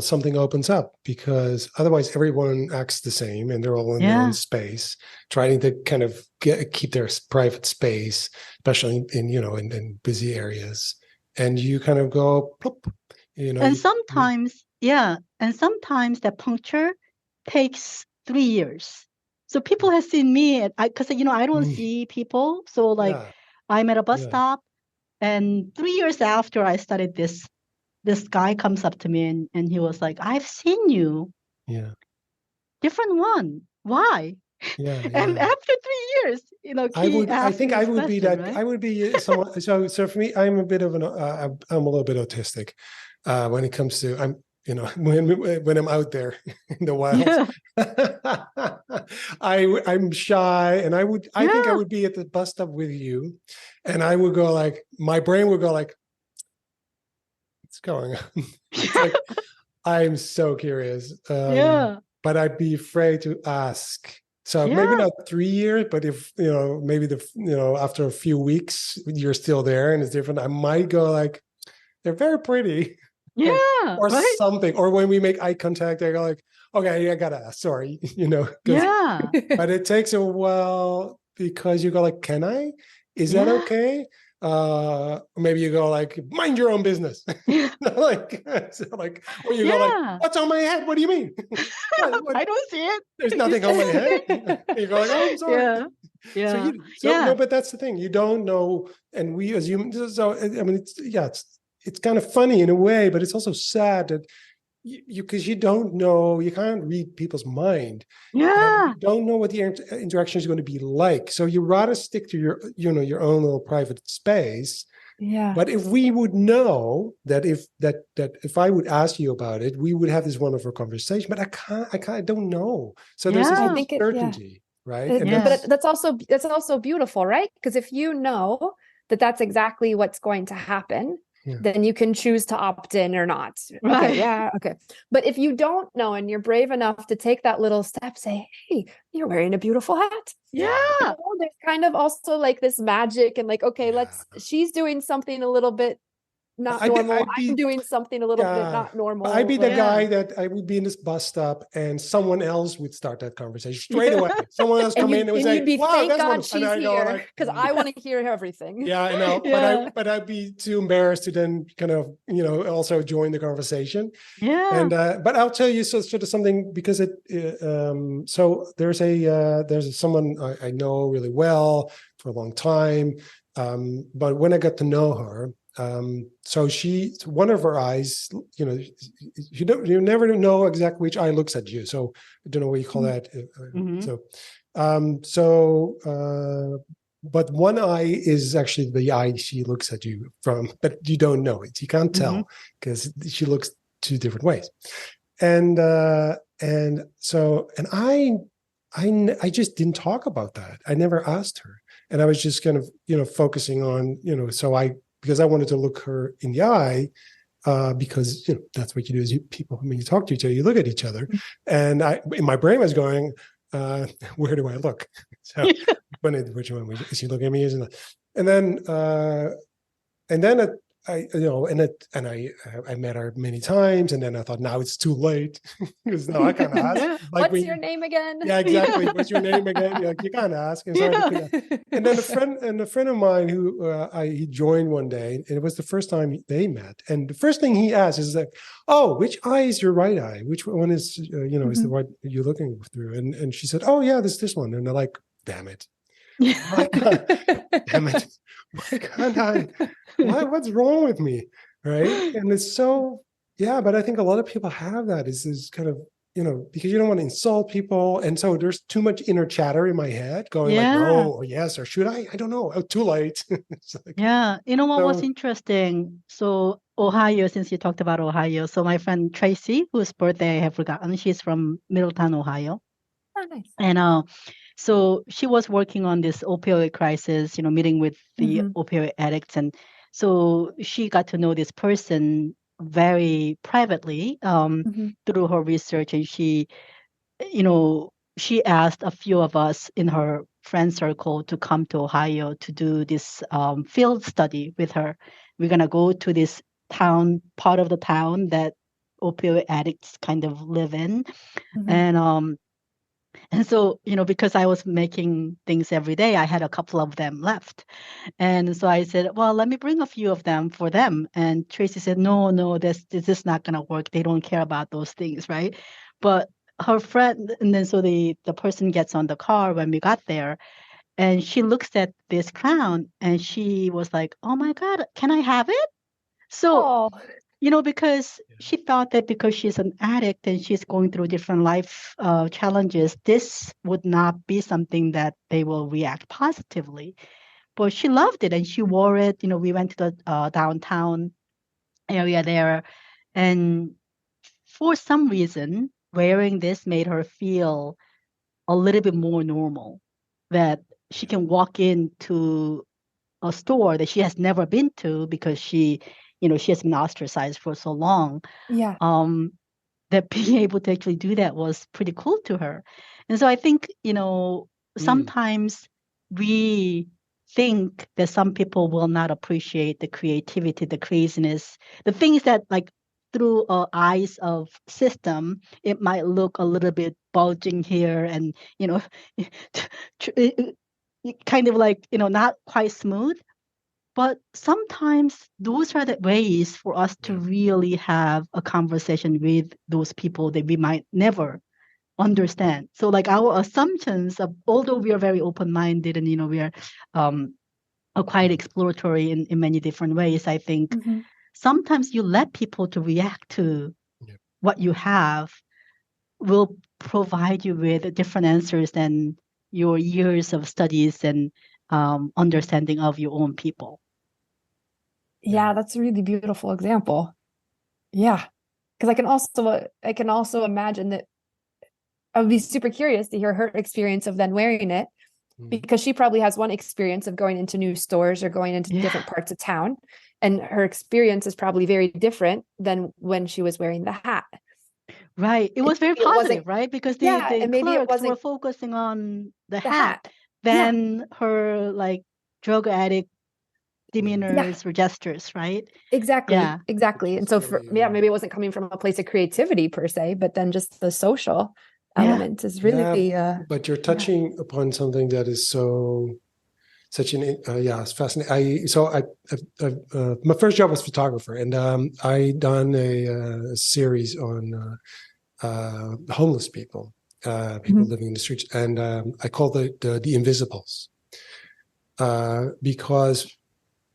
something opens up, because otherwise everyone acts the same and they're all in their own space, trying to kind of keep their private space, especially in busy areas. And you kind of go, plop, And sometimes that puncture takes 3 years. So people have seen me, because I don't see people. So like I'm at a bus stop, and 3 years after I started this guy comes up to me and he was like, "I've seen you." Yeah. Different one. Why? Yeah. And after 3 years, I think I would be that. Right? I would be someone. So for me, I'm a bit of I'm a little bit autistic when it comes to when I'm out there in the wild. I'm shy, and I think I would be at the bus stop with you, and I would go like, my brain would go like, what's going on? It's like, I'm so curious. But I'd be afraid to ask. So maybe not 3 years, but if, maybe after a few weeks, you're still there and it's different, I might go like, they're very pretty. Or right? something. Or when we make eye contact, I go like, okay, I gotta ask, sorry, But it takes a while, because you go like, can I? Is that okay? maybe you go like, mind your own business. Like, or you go like, what's on my head? What do you mean? What? I don't see it. There's nothing on my head. You go like, oh, I'm sorry. Yeah. No, but that's the thing. You don't know. And we as humans, so I mean, it's kind of funny in a way, but it's also sad that because you don't know, you can't read people's mind. Yeah. You don't know what the interaction is going to be like. So you rather stick to your own little private space. Yeah. But if we would know that if I would ask you about it, we would have this wonderful conversation. But I don't know. So there's this uncertainty, right? But that's also beautiful, right? Because if you know that that's exactly what's going to happen, then you can choose to opt in or not. Right. Okay, yeah, okay. But if you don't know and you're brave enough to take that little step, say, hey, you're wearing a beautiful hat. Yeah. There's kind of also like this magic and like, okay, she's doing something a little bit not normal. I'm doing something a little bit not normal. I'd be the guy that I would be in this bus stop and someone else would start that conversation straight away. Someone else come in and would say, be, wow, thank that's God she's here because I want to hear everything. Yeah, I know. But I'd be too embarrassed to then kind of, also join the conversation. Yeah. And but I'll tell you sort of something because so there's someone I know really well for a long time. But when I got to know her, so one of her eyes, you never know exactly which eye looks at you. So I don't know what you call that. But one eye is actually the eye she looks at you from, but you don't know it. You can't tell because she looks two different ways. And I just didn't talk about that. I never asked her. And I was just kind of, focusing on, because I wanted to look her in the eye, because that's what you do as people, when you talk to each other, you look at each other. And in my brain was going, where do I look? So which one is she looking at me? And then I met her many times, and then I thought, now it's too late because now I can't ask. What's your name again? Yeah, exactly. What's your name again? You can't ask. And then a friend of mine who he joined one day, and it was the first time they met. And the first thing he asked is like, "Oh, which eye is your right eye? Which one is is the one you're looking through?" And she said, "Oh yeah, this one." And they're like, "Damn it." Damn it. Why can't I? What's wrong with me? Right. And it's so, but I think a lot of people have that is kind of, because you don't want to insult people. And so there's too much inner chatter in my head going like, no, or yes, or should I? I don't know. Oh, too late. Like, what was interesting? So Ohio, since you talked about Ohio. So my friend Tracy, whose birthday I have forgotten, she's from Middletown, Ohio. Oh, nice. And so she was working on this opioid crisis, meeting with the opioid addicts. And so she got to know this person very privately through her research. And she asked a few of us in her friend circle to come to Ohio to do this field study with her. We're going to go to this part of the town that opioid addicts kind of live in. And so, because I was making things every day, I had a couple of them left. And so I said, well, let me bring a few of them for them. And Tracy said, no, this is not going to work. They don't care about those things, right? But her friend, and then so the person gets on the car when we got there, and she looks at this clown and she was like, oh my God, can I have it? So, because she thought that because she's an addict and she's going through different life challenges, this would not be something that they will react positively. But she loved it and she wore it. We went to the downtown area there. And for some reason, wearing this made her feel a little bit more normal, that she can walk into a store that she has never been to because she has been ostracized for so long. Yeah. That being able to actually do that was pretty cool to her. And so I think, sometimes we think that some people will not appreciate the creativity, the craziness, the things that like through eyes of system, it might look a little bit bulging here and, kind of like, not quite smooth. But sometimes those are the ways for us to really have a conversation with those people that we might never understand. So like our assumptions of, although we are very open-minded and, we are quite exploratory in many different ways, I think sometimes you let people to react to what you have will provide you with different answers than your years of studies and understanding of your own people. Yeah, that's a really beautiful example. Yeah. Because I can also imagine that I would be super curious to hear her experience of then wearing it, because she probably has one experience of going into new stores or going into different parts of town. And her experience is probably very different than when she was wearing the hat. Right. It was very positive, right? Because the clerks were focusing on the hat than her like drug addict demeanors or gestures, right? Exactly. Yeah. Exactly. And so maybe it wasn't coming from a place of creativity per se, but then just the social element is really but you're touching upon something that is such an it's fascinating. My first job was photographer, and I done a series on homeless people, people living in the streets, and I call it the Invisibles, because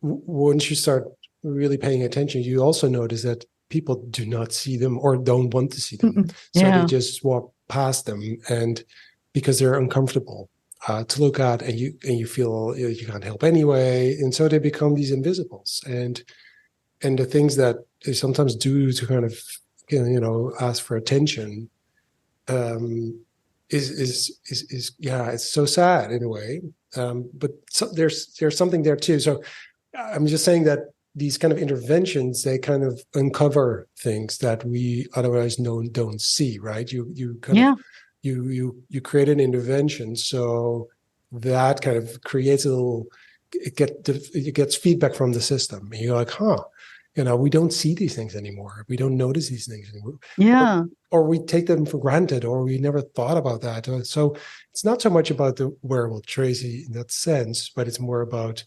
once you start really paying attention, you also notice that people do not see them or don't want to see them, so they just walk past them, and because they're uncomfortable to look at, and you feel you can't help anyway, and so they become these invisibles, and the things that they sometimes do to kind of ask for attention is it's so sad in a way, but there's something there too. So I'm just saying that these kind of interventions, they kind of uncover things that we otherwise don't see, right? You kind of you create an intervention, so that kind of creates a little, it gets feedback from the system, and you're like, we don't see these things anymore. We don't notice these things anymore. Yeah. Or we take them for granted, or we never thought about that. So it's not so much about the wearable Tracy in that sense, but it's more about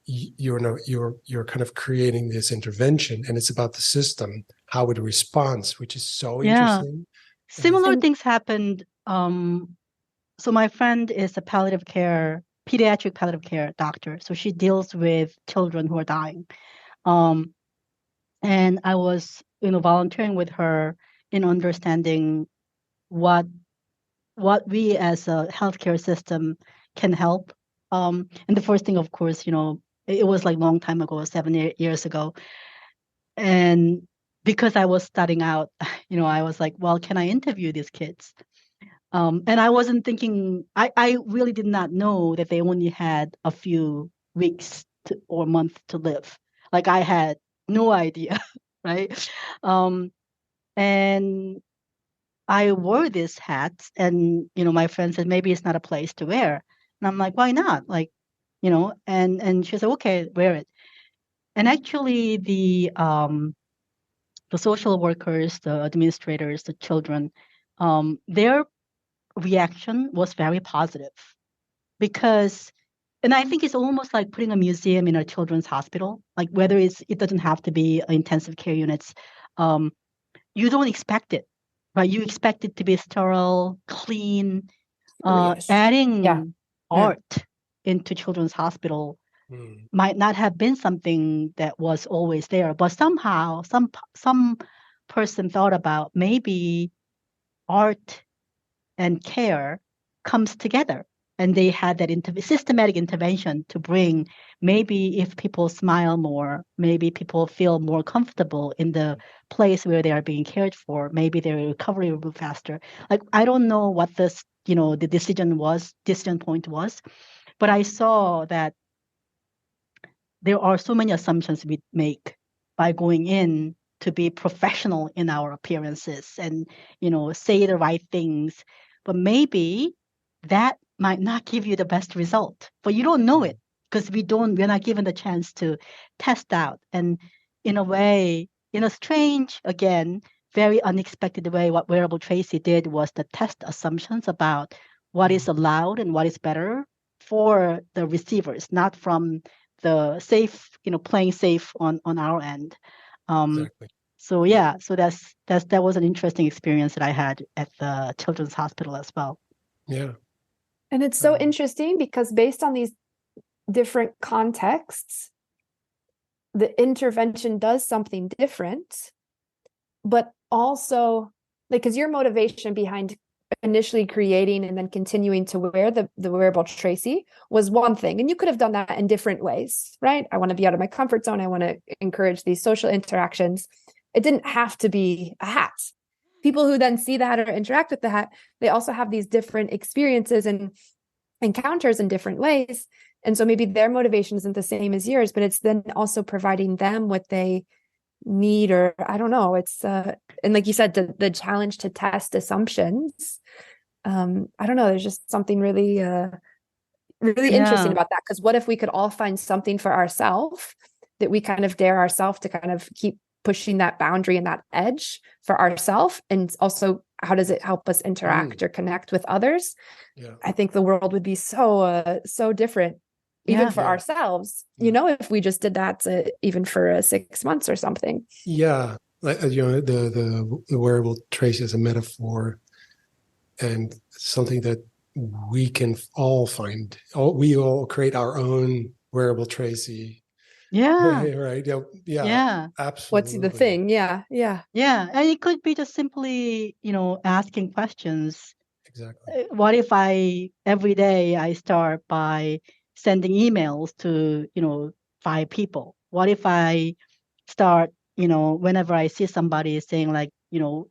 you're kind of creating this intervention, and it's about the system, how it responds, which is so interesting. Similar things happened. So my friend is a pediatric palliative care doctor. So she deals with children who are dying. And I was, volunteering with her in understanding what we as a healthcare system can help. And the first thing, of course, it was like a long time ago, 7 years ago. And because I was starting out, I was like, well, can I interview these kids? And I wasn't thinking, I really did not know that they only had a few weeks or months to live. Like I had no idea, right? And I wore these hats, and my friend said maybe it's not a place to wear, and I'm like, why not? Like, and she said, okay, wear it. And actually, the social workers, the administrators, the children, their reaction was very positive, because, and I think it's almost like putting a museum in a children's hospital, like whether it doesn't have to be intensive care units. You don't expect it, right? You expect it to be sterile, clean. Adding art into children's hospital might not have been something that was always there, but somehow some person thought about maybe art and care comes together, and they had that systematic intervention to bring, maybe if people smile more, maybe people feel more comfortable in the place where they are being cared for, maybe their recovery will be faster. Like, I don't know what this, the decision point was, but I saw that there are so many assumptions we make by going in to be professional in our appearances and, say the right things. But maybe that might not give you the best result, but you don't know it because we're not given the chance to test out. And in a way, in a strange, again, very unexpected way, what Wearable Tracy did was to test assumptions about what is allowed and what is better for the receivers, not from the safe, playing safe on our end. Exactly. So so that was an interesting experience that I had at the Children's Hospital as well. Yeah. And it's so interesting because based on these different contexts, the intervention does something different, but also like, because your motivation behind initially creating and then continuing to wear the wearable Tracy was one thing, and you could have done that in different ways, right? I want to be out of my comfort zone. I want to encourage these social interactions. It didn't have to be a hat. People who then see the hat or interact with the hat, they also have these different experiences and encounters in different ways. And so maybe their motivation isn't the same as yours, but it's then also providing them what they need, or I don't know. It's and like you said, the challenge to test assumptions. I don't know. There's just something really, really interesting about that. Because what if we could all find something for ourselves that we kind of dare ourselves to kind of keep pushing that boundary and that edge for ourselves, and also how does it help us interact or connect with others? Yeah. I think the world would be so different, even for ourselves, if we just did that even for 6 months or something. Yeah. Like, the wearable Tracy is a metaphor, and something that we can all find. We all create our own wearable Tracy. Yeah. Right. Yeah. Absolutely. What's the thing? Yeah. And it could be just simply, asking questions. Exactly. What if every day I start by sending emails to, 5 people? What if I start, whenever I see somebody saying like,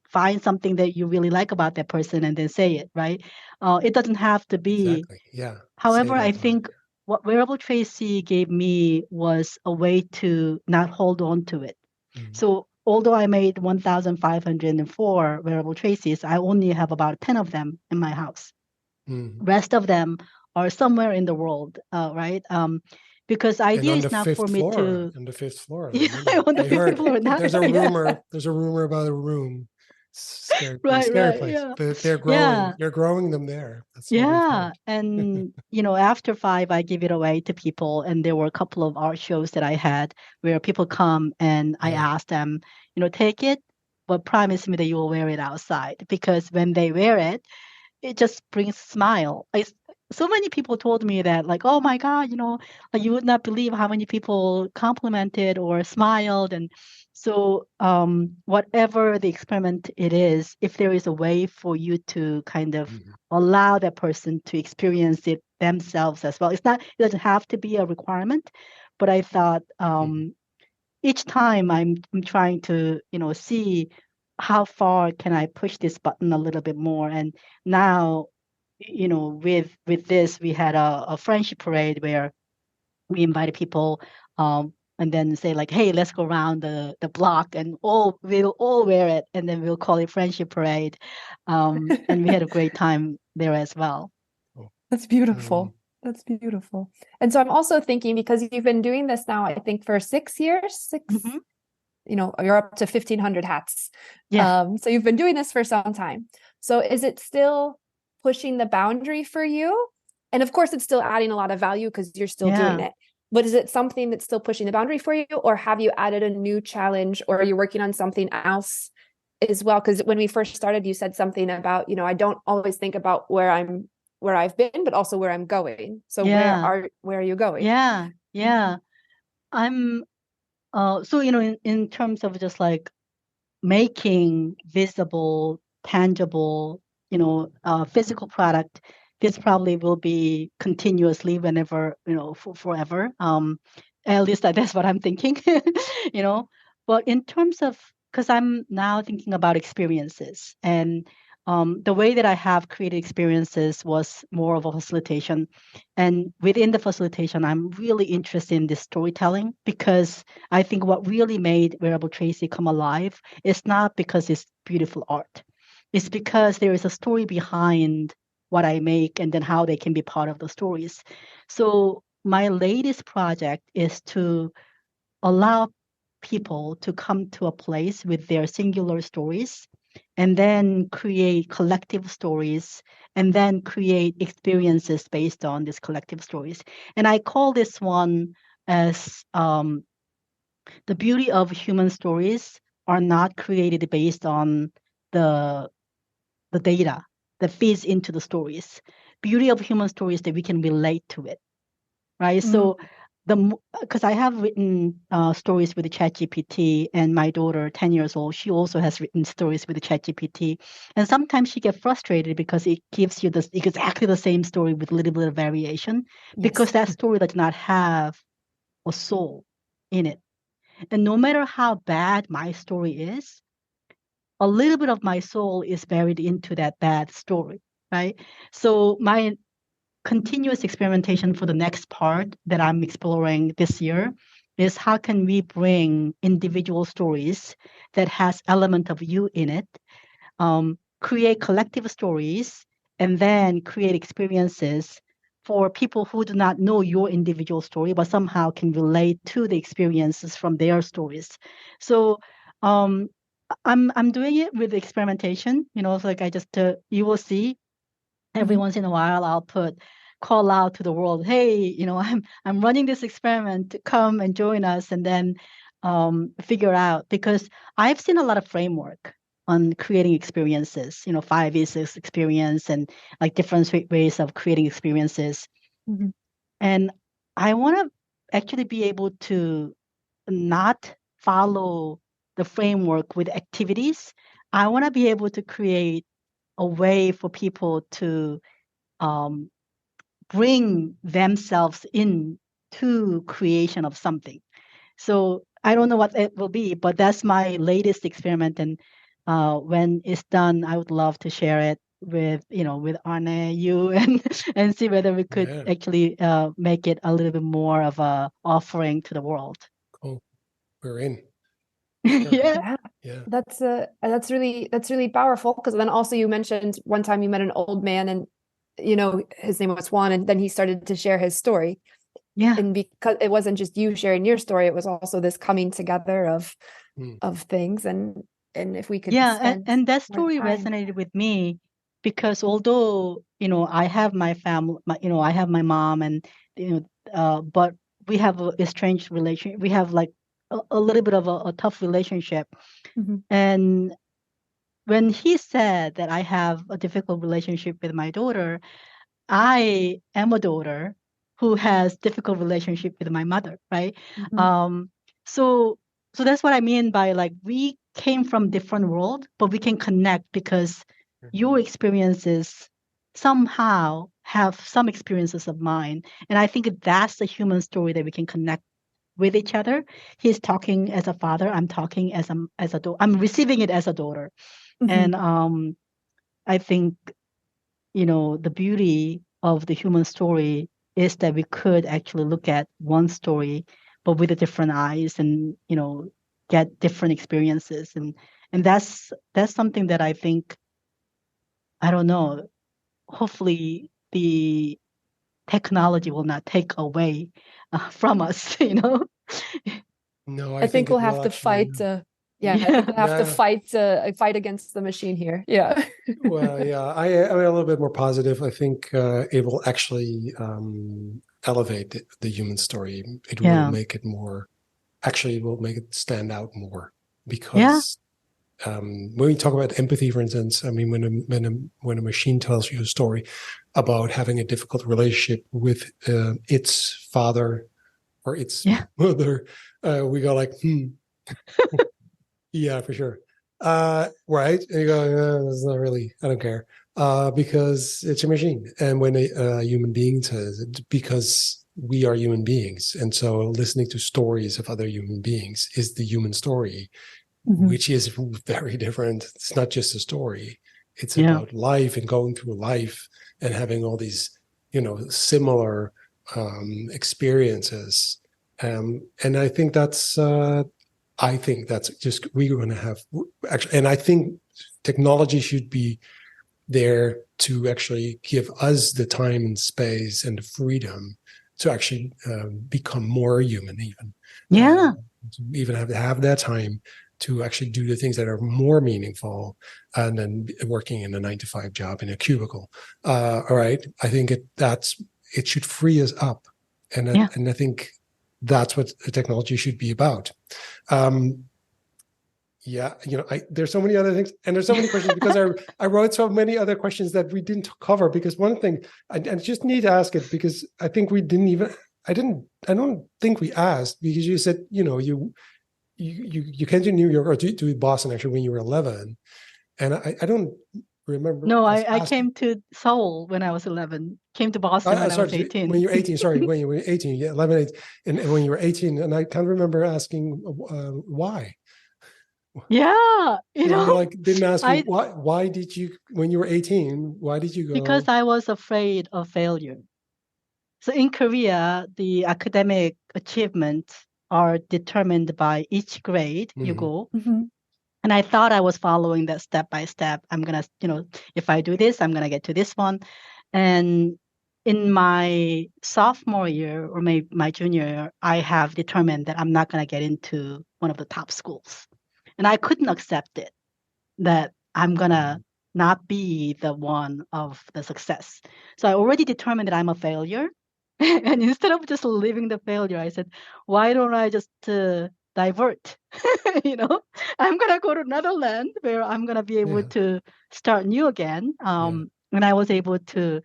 find something that you really like about that person and then say it, right? It doesn't have to be. Exactly. Yeah. However, I think what Wearable Tracy gave me was a way to not hold on to it. So although I made 1,504 wearable Tracies, I only have about 10 of them in my house. Rest of them are somewhere in the world, right? Because the idea is not for me to. On the fifth floor. Yeah, on the fifth floor now. There's a rumor. There's a rumor about a room. Scary place. Yeah. But they're growing. Yeah. You're growing them there. That's And after 5, I give it away to people, and there were a couple of art shows that I had where people come and I ask them, take it, but promise me that you will wear it outside, because when they wear it, it just brings a smile. So many people told me that, like, oh my God, like you would not believe how many people complimented or smiled. And so whatever the experiment it is, if there is a way for you to kind of allow that person to experience it themselves as well, it doesn't have to be a requirement. But I thought each time I'm trying to, see how far can I push this button a little bit more. And now, with this, we had a friendship parade where we invited people, and then say like, hey, let's go around the block and we'll all wear it, and then we'll call it friendship parade. And we had a great time there as well. That's beautiful. That's beautiful. And so I'm also thinking, because you've been doing this now, I think for 6 years, you're up to 1,500 hats. Yeah. So you've been doing this for some time. So is it still pushing the boundary for you? And of course, it's still adding a lot of value because you're still doing it. But is it something that's still pushing the boundary for you? Or have you added a new challenge, or are you working on something else as well? Because when we first started, you said something about, I don't always think about where I've been, but also where I'm going. So where are you going? Yeah. I'm so in terms of just like making visible, tangible, physical product, this probably will be continuously whenever, forever. At least that's what I'm thinking, But in terms of, because I'm now thinking about experiences, and the way that I have created experiences was more of a facilitation. And within the facilitation, I'm really interested in this storytelling, because I think what really made Wearable Tracy come alive is not because it's beautiful art. It's because there is a story behind what I make, and then how they can be part of the stories. So my latest project is to allow people to come to a place with their singular stories, and then create collective stories, and then create experiences based on these collective stories. And I call this one as the beauty of human stories are not created based on the data that feeds into the stories. Beauty of human stories that we can relate to it, right? So because I have written stories with the ChatGPT, and my daughter, 10 years old, she also has written stories with the ChatGPT. And sometimes she gets frustrated because it gives you exactly the same story with a little bit of variation, because that story does not have a soul in it. And no matter how bad my story is, a little bit of my soul is buried into that bad story, right? So my continuous experimentation for the next part that I'm exploring this year is how can we bring individual stories that has element of you in it, create collective stories, and then create experiences for people who do not know your individual story, but somehow can relate to the experiences from their stories. So I'm doing it with experimentation. It's like I just you will see every once in a while I'll call out to the world, hey, I'm running this experiment, come and join us, and then figure out, because I've seen a lot of framework on creating experiences, 5 E6 experience, and like different ways of creating experiences. And I want to actually be able to not follow the framework with activities. I want to be able to create a way for people to bring themselves in to creation of something. So I don't know what it will be, but that's my latest experiment. And when it's done, I would love to share it with Arne, you, and see whether we could actually make it a little bit more of a offering to the world. Cool. We're in. Sure. Yeah. That's really powerful, because then also you mentioned one time you met an old man, and his name was Juan, and then he started to share his story. And because it wasn't just you sharing your story, it was also this coming together of things. And if we could and that story resonated with me, because although I have my family, I have my mom, and but we have a strange relation. We have like a little bit of a tough relationship. And when he said that I have a difficult relationship with my daughter, I am a daughter who has difficult relationship with my mother, right? So that's what I mean by, like, we came from different world, but we can connect because your experiences somehow have some experiences of mine. And I think that's the human story that we can connect with each other. He's talking as a father. I'm talking as a daughter. I'm receiving it as a daughter. And I think the beauty of the human story is that we could actually look at one story, but with a different eyes, and get different experiences, and that's something that I think, I don't know, hopefully the technology will not take away from us. No, I think we'll have to fight. I think we'll have to fight against the machine here. Yeah. Well, yeah, I'm a little bit more positive. I think it will actually elevate the human story. It will make it more. Actually, it will make it stand out more, because when we talk about empathy, for instance, I mean, when a machine tells you a story about having a difficult relationship with its father or its mother, we go like, yeah, for sure. Right. And you go, it's not really, I don't care. Because it's a machine. And when a human being says it, because we are human beings. And so listening to stories of other human beings is the human story, which is very different. It's not just a story. It's about life and going through life and having all these, similar experiences. And I think that's just, we're going to have actually, and I think technology should be there to actually give us the time and space and the freedom to actually become more human, even. To even have that time to actually do the things that are more meaningful than working in a 9-to-5 job in a cubicle. All right. I think it should free us up. And I think that's what the technology should be about. Yeah, there's so many other things, and there's so many questions because I wrote so many other questions that we didn't cover. Because one thing, I just need to ask it because I think we didn't even. I don't think we asked, because you said you came to New York, or to Boston actually when you were 11, and I don't remember. No, I came to Seoul when I was 11. Came to Boston when I was 18. When you were 18, sorry, when you were 18, yeah, 11, 8, and when you were 18, and I can't remember asking why. Yeah, didn't ask you why did you, when you were 18, why did you go? Because I was afraid of failure. So in Korea, the academic achievements are determined by each grade you go. Mm-hmm. And I thought I was following that step by step. I'm going to, if I do this, I'm going to get to this one. And in my sophomore year or my junior year, I have determined that I'm not going to get into one of the top schools. And I couldn't accept it, that I'm going to not be the one of the success. So I already determined that I'm a failure. And instead of just leaving the failure, I said, why don't I just divert? I'm going to go to another land where I'm going to be able to start new again. And I was able to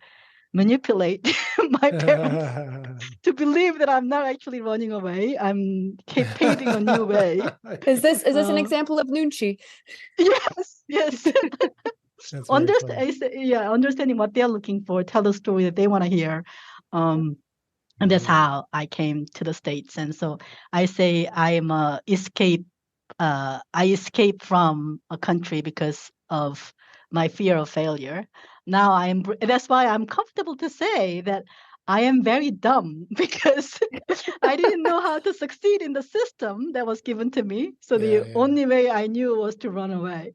manipulate my parents to believe that I'm not actually running away. I'm paving a new way. Is this an example of Nunchi? Yes. Understanding what they're looking for, tell the story that they want to hear. And that's how I came to the States. And so I say I escaped from a country because of my fear of failure. Now that's why I'm comfortable to say that I am very dumb, because I didn't know how to succeed in the system that was given to me. So the only way I knew was to run away.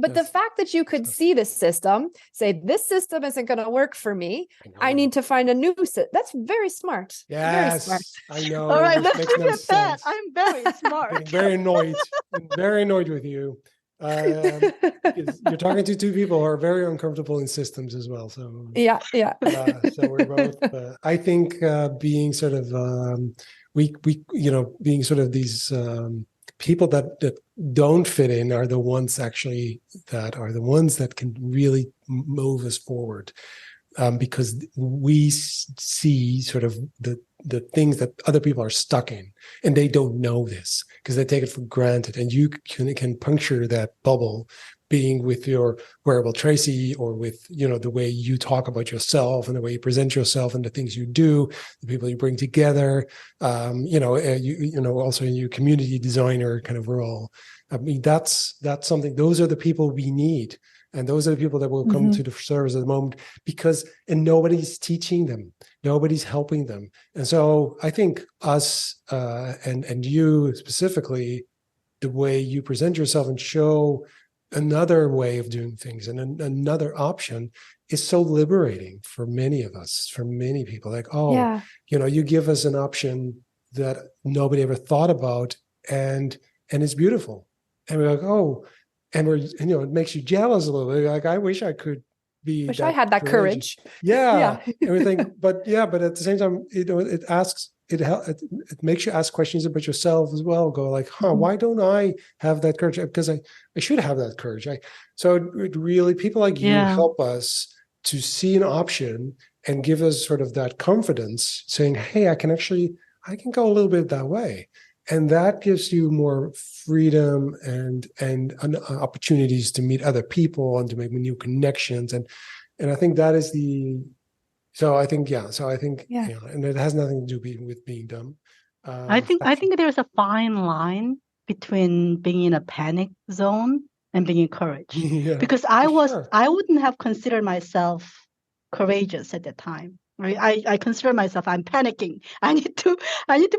But the fact that you could see the system, say, this system isn't going to work for me, I need to find a new system. That's very smart. Yes, very smart. I know. All right, let's leave it at that. I'm very smart. I'm very annoyed. I'm very annoyed with you. You're talking to two people who are very uncomfortable in systems as well. So yeah. So we're both. I think being sort of being sort of these people that don't fit in are the ones actually that can really move us forward, because we see sort of the things that other people are stuck in, and they don't know this because they take it for granted. And you can puncture that bubble, being with your Wearable Tracy, or with the way you talk about yourself and the way you present yourself and the things you do, the people you bring together. Also in your community designer kind of role. I mean, that's something. Those are the people we need. And those are the people that will come to the service at the moment, and nobody's teaching them, nobody's helping them. And so I think us and you specifically, the way you present yourself and show another way of doing things and another option is so liberating for many of us, for many people. Like, you give us an option that nobody ever thought about, and it's beautiful. And we're like, and it makes you jealous a little bit. Like, I wish I could be. Wish I had that courage. Yeah. Everything. But at the same time, it makes you ask questions about yourself as well. Go like, why don't I have that courage? Because I should have that courage. So it really, people like you help us to see an option and give us sort of that confidence, saying, hey, I can go a little bit that way. And that gives you more freedom and opportunities to meet other people and to make new connections. And I think that is and it has nothing to do with being dumb. I think there's a fine line between being in a panic zone and being encouraged. Because I wouldn't have considered myself courageous at that time. Right? I consider myself, I'm panicking. I need to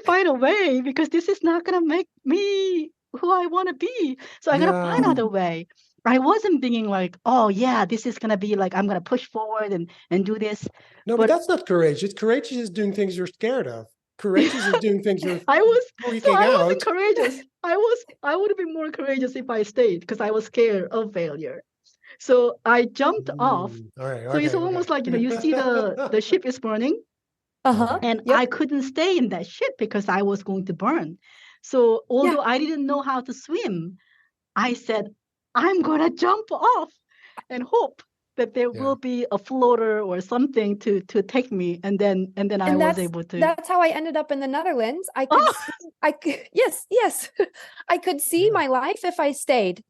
find a way, because this is not going to make me who I want to be. So I got to find another way. I wasn't being like, this is going to be like, I'm going to push forward and do this. No, but that's not courageous. Courageous is doing things you're scared of. Courageous is doing things you're I wasn't courageous. I would have been more courageous if I stayed, because I was scared of failure. So I jumped off. So it's almost like, you see the ship is burning, And Yep. I couldn't stay in that ship because I was going to burn. So although I didn't know how to swim, I said, I'm going to jump off and hope that there will be a floater or something to take me. And then I was able to. That's how I ended up in the Netherlands. I could see, yes. I could see my life if I stayed.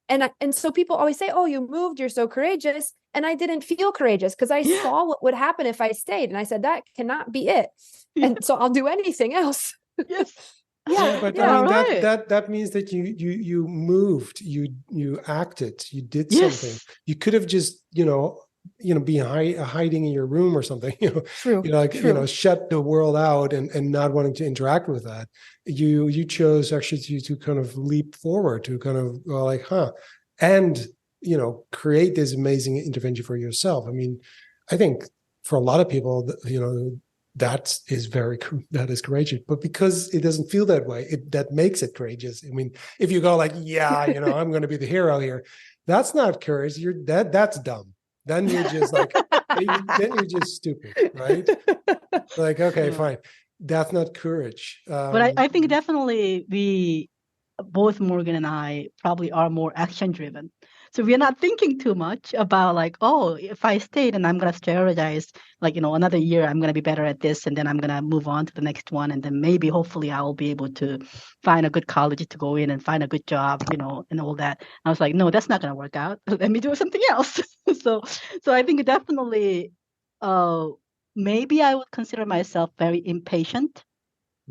And so people always say, oh, you moved, you're so courageous. And I didn't feel courageous because I saw what would happen if I stayed. And I said, that cannot be it. And so I'll do anything else. Yes. But I mean, that means that you moved, you acted, you did something. You could have just, be hiding in your room or something, True. shut the world out and not wanting to interact with that. You chose actually to kind of leap forward, to kind of and, create this amazing intervention for yourself. I mean, I think for a lot of people, that is courageous, but because it doesn't feel that way, that makes it courageous. I mean, if you go like, I'm going to be the hero here, that's not courage. That's dumb. Then you're just like, then you're just stupid, right? Like, okay, fine. That's not courage. But I think definitely we, both Morgan and I, probably are more action driven. So we're not thinking too much about like, oh, if I stayed and I'm going to strategize, like, another year, I'm going to be better at this. And then I'm going to move on to the next one. And then maybe, hopefully, I will be able to find a good college to go in and find a good job, and all that. I was like, no, that's not going to work out. Let me do something else. So I think definitely, maybe I would consider myself very impatient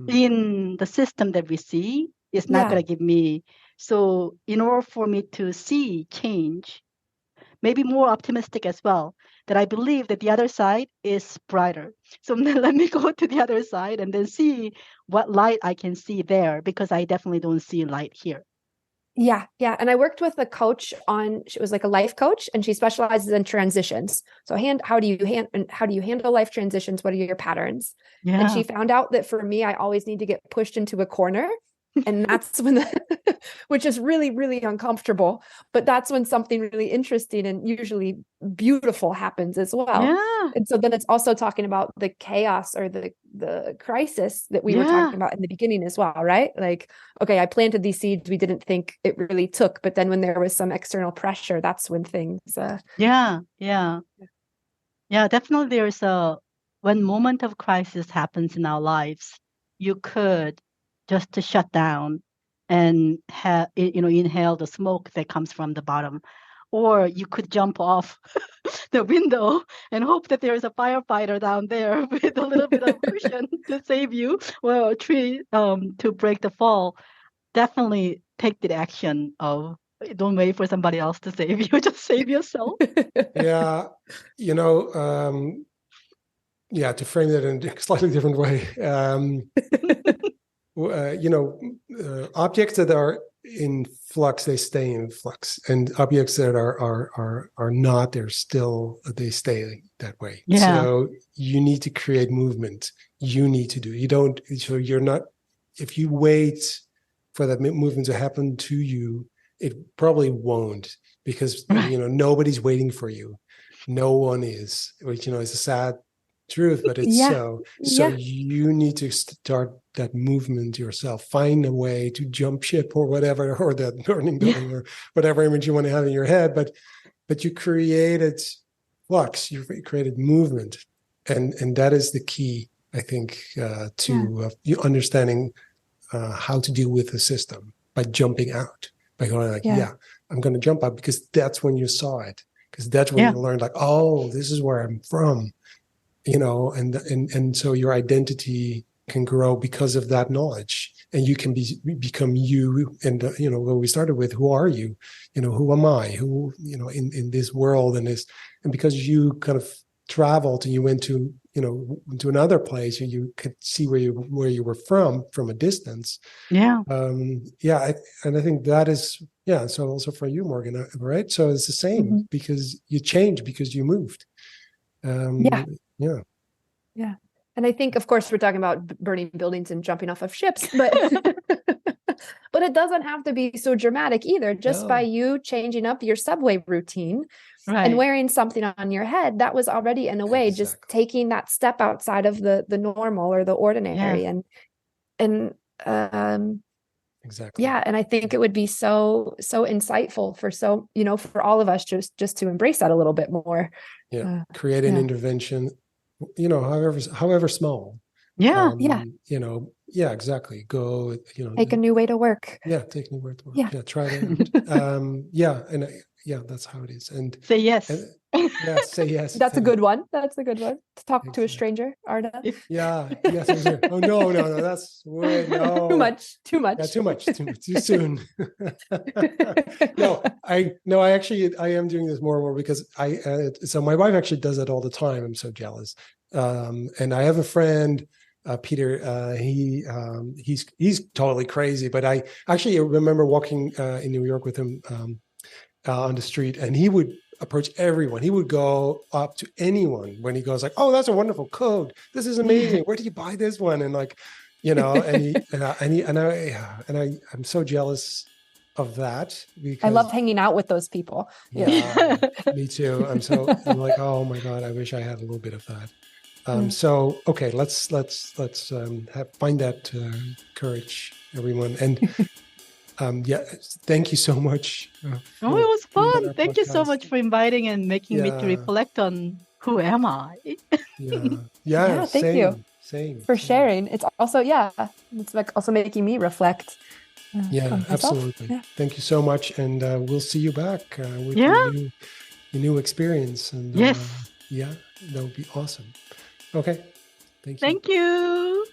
in the system that we see. It's not going to give me. So in order for me to see change, maybe more optimistic as well, that I believe that the other side is brighter. So let me go to the other side and then see what light I can see there, because I definitely don't see light here. Yeah. And I worked with a coach she was like a life coach, and she specializes in transitions. So how do you handle life transitions? What are your patterns? Yeah. And she found out that for me, I always need to get pushed into a corner. And that's when which is really, really uncomfortable, but that's when something really interesting and usually beautiful happens as well. Yeah. And so then it's also talking about the chaos or the crisis that we were talking about in the beginning as well, right? Like, okay, I planted these seeds, we didn't think it really took, but then when there was some external pressure, that's when things definitely there's when moment of crisis happens in our lives, you could just to shut down and inhale the smoke that comes from the bottom, or you could jump off the window and hope that there is a firefighter down there with a little bit of cushion to save you, or a tree to break the fall. Definitely take the action of, don't wait for somebody else to save you, just save yourself. To frame that in a slightly different way, objects that are in flux, they stay in flux, and objects that are not, they stay that way. So you need to create movement. You're not, if you wait for that movement to happen to you, it probably won't, because nobody's waiting for you. No one is, which is a sad truth, but it's so you need to start that movement yourself. Find a way to jump ship or whatever, or that burning building or whatever image you want to have in your head, but you created flux, you created movement, and that is the key, I think, to you understanding how to deal with the system, by jumping out, by going like, I'm going to jump out, because that's when you saw it, because that's when you learned, like, oh, this is where I'm from. And so your identity can grow because of that knowledge, and you can become you. And what we started with, who are you? Who am I? Who in this world, and because you kind of traveled and you went to into another place, and you could see where you were from a distance. And I think that is so also for you, Morgan, right? So it's the same, because you changed, because you moved. And I think, of course, we're talking about burning buildings and jumping off of ships, but But it doesn't have to be so dramatic either. Just by you changing up your subway routine and wearing something on your head, that was already in a way just taking that step outside of the normal or the ordinary. And exactly. Yeah. And I think it would be so insightful for for all of us just to embrace that a little bit more. Yeah. Create an intervention, however small. Yeah. Exactly. Go, take a new way to work. Yeah. Take a new way to work. Yeah. Try it out. And that's how it is. And say yes. Say yes. That's a good one. That's a good one. To talk to a stranger, Arda. Yes. Oh no. That's way no. Too much. Yeah, too much. Too soon. I actually am doing this more and more because so my wife actually does it all the time. I'm so jealous. And I have a friend, Peter. He's totally crazy, but I actually remember walking in New York with him on the street, and he would approach everyone. He would go up to anyone when he goes like, "Oh, that's a wonderful code. This is amazing. Where did you buy this one?" And like, I'm so jealous of that because I love hanging out with those people. Yeah, me too. I'm like, oh my God, I wish I had a little bit of that. So okay, let's find that courage, everyone. And thank you so much. It was fun. Thank you so much for inviting and making me to reflect on who am I. Thank you. Same for sharing. It's also it's like also making me reflect. Absolutely. Thank you so much, and we'll see you back with your new experience. And that would be awesome. Okay. Thank you. Thank you.